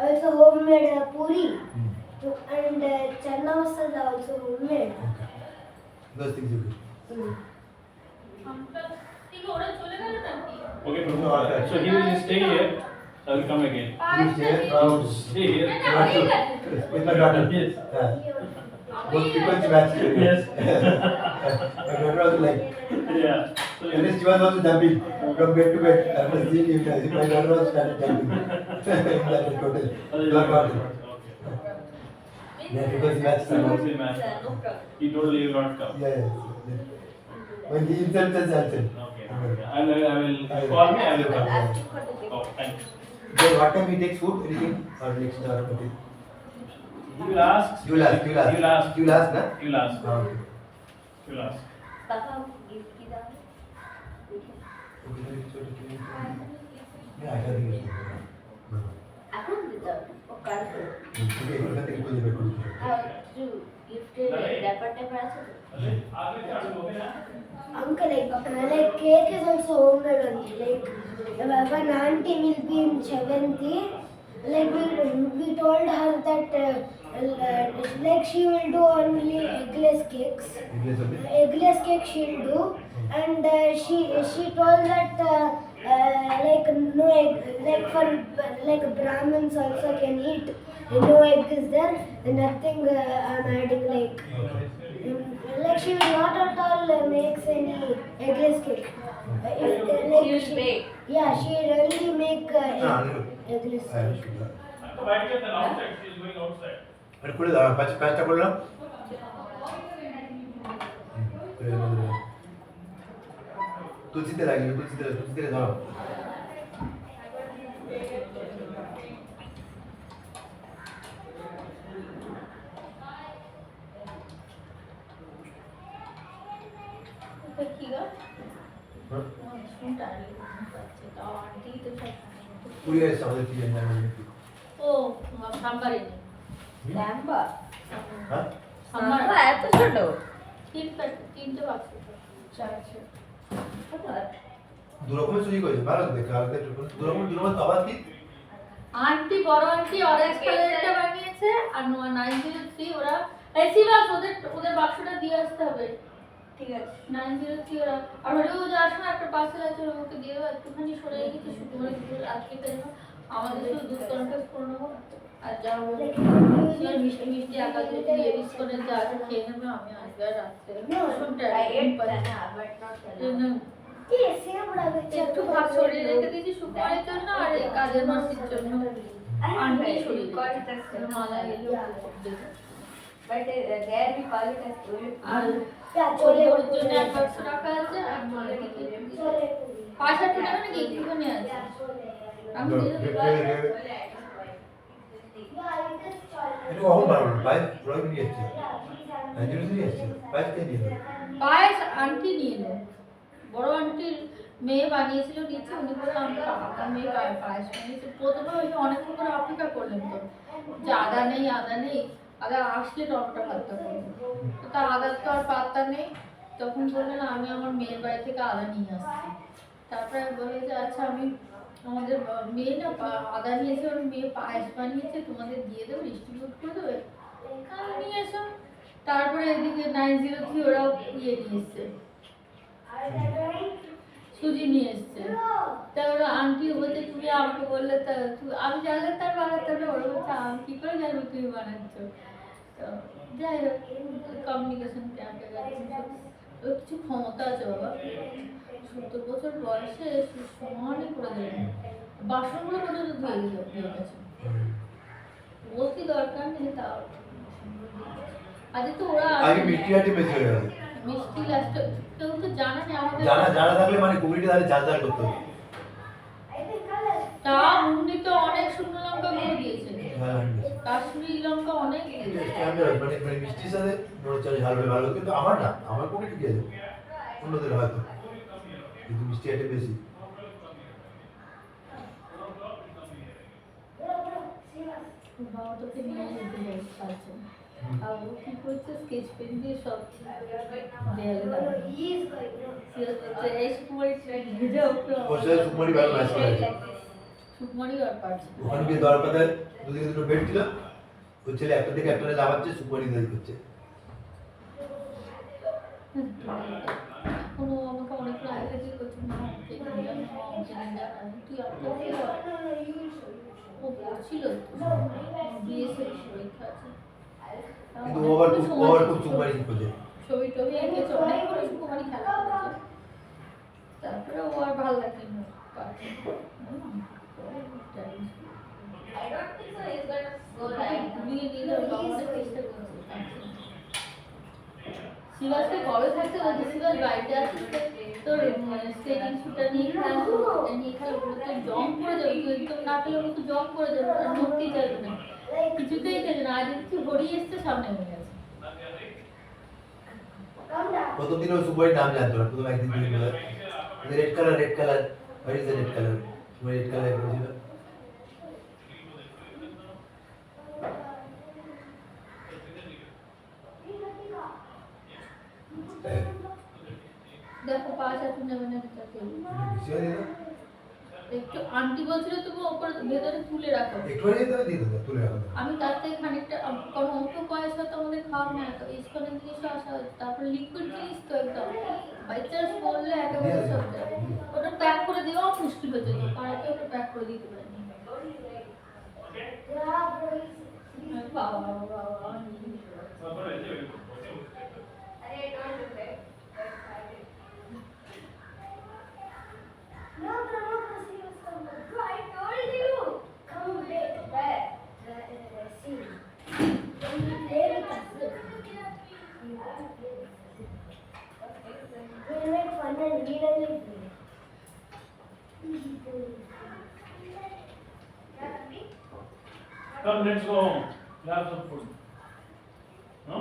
Also homemade puri. And chana masala also homemade. Okay. Those things you do. Okay, Prabhu. So he will stay here. I will come again. You stay Stay here. with my daughter. Yes. Both frequency match. Yes. My daughter was like, Yeah. So and she was also jumping from bed to bed. I was seeing him. My daughter was started jumping. In that hotel. Block hotel. Yeah, frequency match. Frequency match. He told you will not come. Yeah. When he himself says answer. Okay. I will call me. I will come. Oh, thank you. Then what time he takes food? Anything? Or next hour? You will ask. You will ask. You will ask. You will ask, na? You will ask. Okay. You will ask. Yeah, I think it's Uncle, like cake is also homemade only. Like when auntie will be in 70th, like we told her that like she will do only eggless cakes. Eggless cake she'll do, and she told that like no egg, like for like Brahmins also can eat. No egg is there, nothing I'm adding like. Like she will not at all makes any eggless cake. Yeah, she really make eggless cake. So why get the outside? She is going outside. pasta ಕೊಡಲ್ಲ ತುಳಸಿ ತರ ಆಗಿ ತುಳಸಿ ತರ ದಾವ পুরি আছে আমাদের কি জানি না এত ছোট দু রকমের চুরি করেছে ভালো দেখে আর দু রকমের তফাৎ কি আন্টি বড় আন্টি অরেঞ্জ কালারটা বানিয়েছে আর 903 ওরা এই শিবাস ওদের বাক্সটা দিয়ে আসতে হবে। ঠিক আছে 903 ওরা আর হলেও যাওয়ার সময় একটা পার্সেল আছে ওকে দিয়ে দেবো, একটুখানি সরে গেছে শুক্রবার আজকে তাই আমাদের শুধু দুধ কনফারেন্স করে নেবো আর যা হবে মিষ্টি মিষ্টি আঁকা দিয়ে বিস্কুটের যা আছে খেয়ে নেবে। আমি আসবে আর রাত্রে একটু ভাত সরিয়ে রেখে দিয়েছি শুক্রবারের জন্য আর এই কাজের মাসির জন্য আন্টি সরিয়ে মালা এলো But there we call it as chole R chole ওর জন্য এক বাক্স রাখা আছে আর মালা থেকে 5-8 টাকা নাকি একটুখানি আছে আমি দিয়ে দেবো। এটা কখন বানাবো? বাইরে রবি নিয়ে এসছে, নাইজেরিয়া নিয়ে এসছে, বাইরে কে নিয়ে এলো? পায়েস আন্টি নিয়ে এলো, বড় আন্টির মেয়ে বানিয়েছিল নিচে, উনি বলে আমি কাকা মেয়ে পায়েস বানিয়েছে। প্রথমে ওই অনেকক্ষণ করে অপেক্ষা করলেন তো যে আদা নেই আদা আসলে টমেটো পাত্তা করবো, তো তার আদার তো আর পাত্তা নেই। তখন বললেন আমি আমার মেয়ের বাড়ি থেকে আদা নিয়ে আসছি। তারপরে বলে যে আচ্ছা আমি আমাদের মেয়ে না আদা নিয়েছে, ওর মেয়ে পায়েস বানিয়েছে, তোমাদের দিয়ে দেবো, ডিস্ট্রিবিউট করে দেবে, নিয়ে এসো। তারপরে এদিকে 903 ওরাও নিয়ে এসছে, সুজি নিয়ে এসছে। তারপরে আন্টি বলছে তুমি আমাকে বললে তা আমি জানলে তার বানাতে হবে, ওরা বলছে আমি কি করে জানবো তুমি বানাচ্ছ। তো যাই হোক কমিউনিকেশন ক্যাম্পে গেছে, ওর কিছু ক্ষমতা আছে বাবা, 70 বছর বয়সে সমানই করে দেবেন, বাসনগুলো পর্যন্ত ধুয়ে গেছে, ওর কি দরকার নেই। তাও আজ তো ওরা আগে মিষ্টি আটি বেশি হয়ে গেছে, মিষ্টি লাস্ট কেউ তো জানে না আমাদের জানা থাকলে মানে কমিটি তাহলে চাল করতে হবে। তা উনি তো অনেক শুকনো লঙ্কা গুঁড়ো দিয়েছে, কাশ্মীরি লঙ্কা অনেক দিয়েছে। মানে মিষ্টির সাথে চাল ঝাল হবে ভালো, কিন্তু আমার না, আমার কমিটি কি আছে অন্যদের হয়তো, কিন্তু মিষ্টি আটি বেশি। বাবা তোকে নিয়ে যেতে পারছে আর ও কি করছে স্কেচ পেন দিয়ে সব দেয়ালে দাঁড়িয়ে এই সুকুমারি ভেজে ওকে ওর সুকুমারি ভালো ম্যাচ করেছে, সুকুমারি আর পারছে ওখানে গিয়ে দরকার দুদিকে দুটো বেড ছিল, ওই ছেলে একটা থেকে একটা লাগাচ্ছে, সুকুমারি দাঁড়িয়ে করছে। কোনো আমাকে অনেক আগে দিয়ে করছে মা ওকে তুই ও পড়ছিল বিএসএফ পরীক্ষা আছে, কিন্তু ওভার খুব সুকুমারি করছে, ছবি টবি এঁকেছে অনেক করে সুকুমারি খেলা করেছে। তারপরে ও আর ভালো লাগে না পারছে ঘুরিয়ে দিয়ে যাবো অনেক চেষ্টা করছে। শিবাসকে কবে থাকতে বলছে শিবাস বাড়িতে আসছে তোর স্কেটিং শুটা নিয়ে খেলবো, নিয়ে খেলা বলতে জম করে যাবে, তুই একদম না পেলে তো জম করে যাবে, আর নড়তেই যাবে না, কিছুতেই খেলবে না। আজ একটু হরিয়ে এসছে সামনে হয়ে গেছে। প্রথম দিন ও সুকুমারি নাম জানতো না, প্রথম একদিন দুদিন বলে red colour what is the red colour, red colour বলেছিল। দেখো 5 নেবে না একটু আন্টি বলছিল তুমি ওপরে ভেতরে তুলে রাখো, আমি তার থেকে খানিকটা কারণ অল্প পয়সা তো আমাদের খাওয়া না, তো ইস্কনের জিনিসও আসা হচ্ছে, তারপর লিকুইড জিনিস তো একদম বাচ্চারা বললে একেবারে সব যাবে, ওটা প্যাক করে দেওয়াও মুশকিল হয়ে যেত, পাড়াতে ওটা প্যাক করে দিতে পারেনি। বাবা বাবা No, I told you. Come there. See. Play with us. We'll make fun and read and live. Come, let's go home. We'll have some food. No?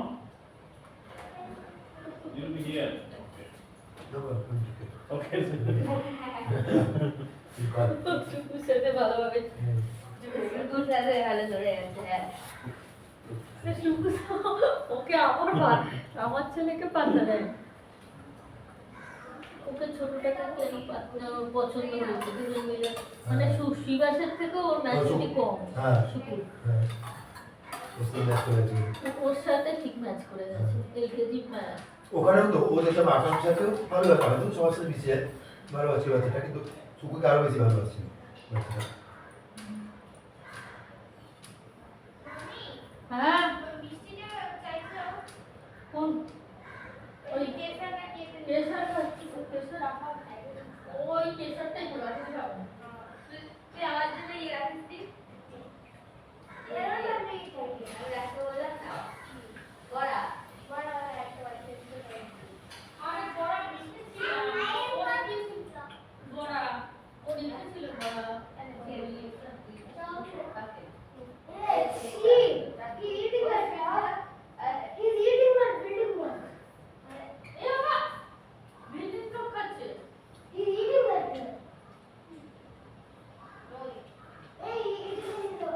You'll be here. Okay. টুকুর সাথে ভালোভাবে টুকুর সাথে ভালো ধরে আছে, ওকে আমার ছেলেকে পাত্তা দেয়, ওকে ছোটটাকে কেন পাত্তা পছন্দ হয়েছে দুজন মিলে, মানে শিবাসের থেকে ওর ম্যাচুরিটি কম শুকুর। বুঝতে ম্যাচ করেছি ওর সাথে ঠিক ম্যাচ করে গেছে এলকেজি ওখানেও তো ও যেটা মাকার সাথেও ভালো ব্যাপার হয়তো সবার সাথে মিশে ভালো আছে বাচ্চাটা কিন্তু সুকুকে আরো বেশি ভালো আছে বাচ্চাটা হ্যাঁ কোন ওই কেসার খাচ্ছি কেসার রাখা ওই কেসারটাই বলা যাবে তুই আমার জন্য এই রাখিস বড়া বড়া একটা বাড়িতে আরে বড়া বিস্কুট ছিল বড়া কি বড়া ওই ছিল বড়া He's eating that block. He's eating that building block. এ বাবা বিল্ডিং ব্লক খাচ্ছে He's eating that block. Hey, it is in the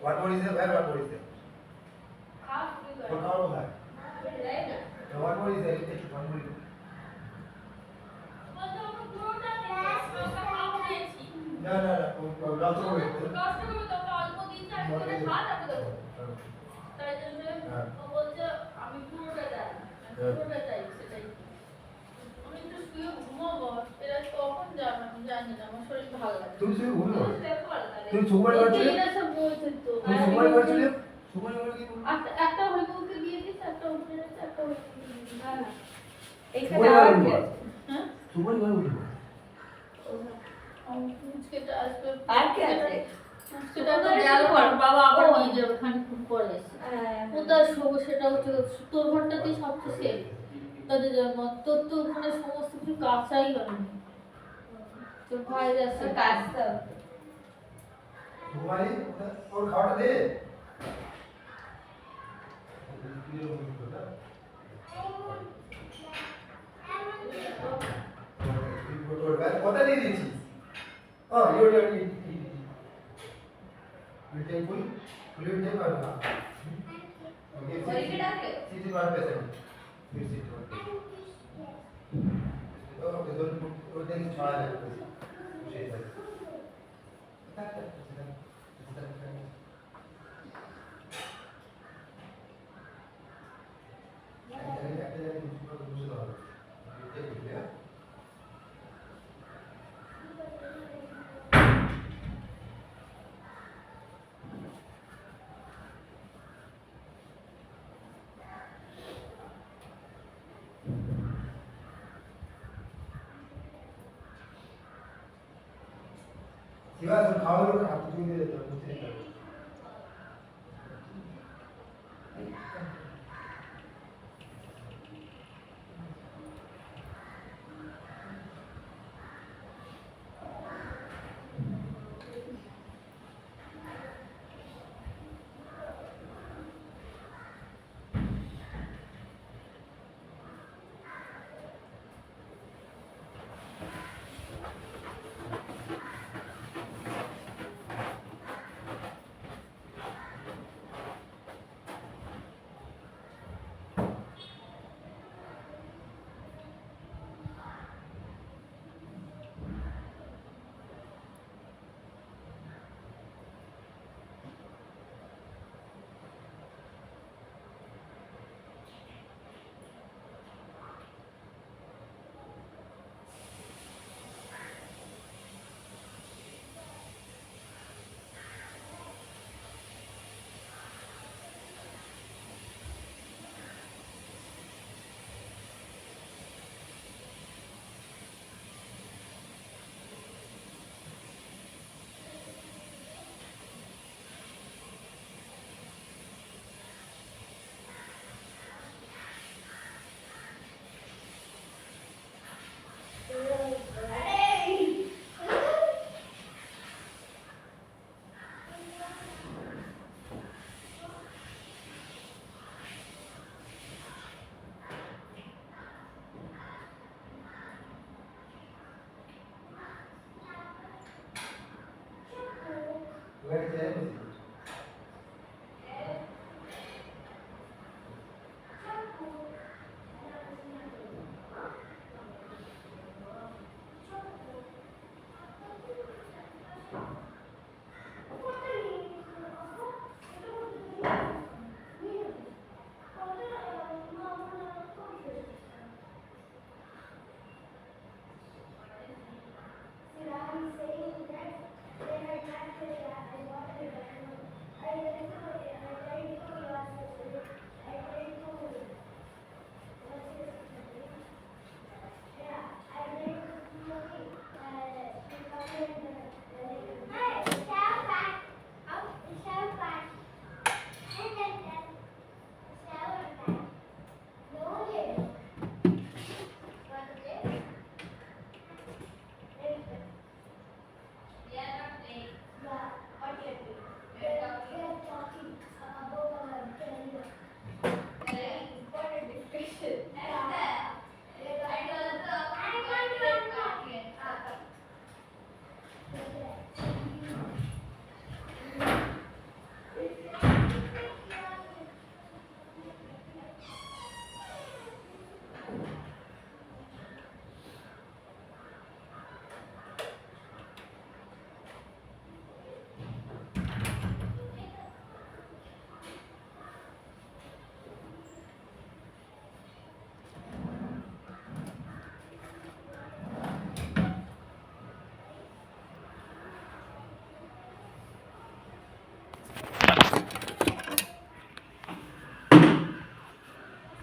What more is there? Where what more is there? What more is there? What more is there? One more is there. No, no, no. Not throw it. আমি পুরোটা চাই পুরোটা চাই সেটাই আমি একটু শুয়ে ঘুমাবো এরা কখন যাবে আমি জানি না আমার শরীর ভালো লাগে तुम से घूम लो তুমি तुम सुबह कर चले এরা সব বলছেন তো तुम सुबह कर चले सुबह कर की একটা হরিবুকে দিয়ে দিস একটা উঠে গেছে একটা না না এইখানে আর কি আছে হ্যাঁ सुबह कर उठो মুচকেটা আসবে আর কি আছে সেটা তো গেল বাবা আবার নিয়ে যাবে খানিকক্ষণ পরে কোথায় শোবো সেটা হচ্ছে তোর ঘরটাতেই সবচেয়ে সেফ তাদের তোর তো ওখানে সমস্ত কিছু কাঁচাই হয়নি তোর ভাইরাস কাজটা तुम्हारी और खाट दे কথা দিয়ে দিয়েছি ও you take full you take or not okay ওইকে ডাকে sit one person you sit okay don't then छोड़ा है शिवा तुम खाओ लोग आप तुम दे देता हूं मुझे Where is the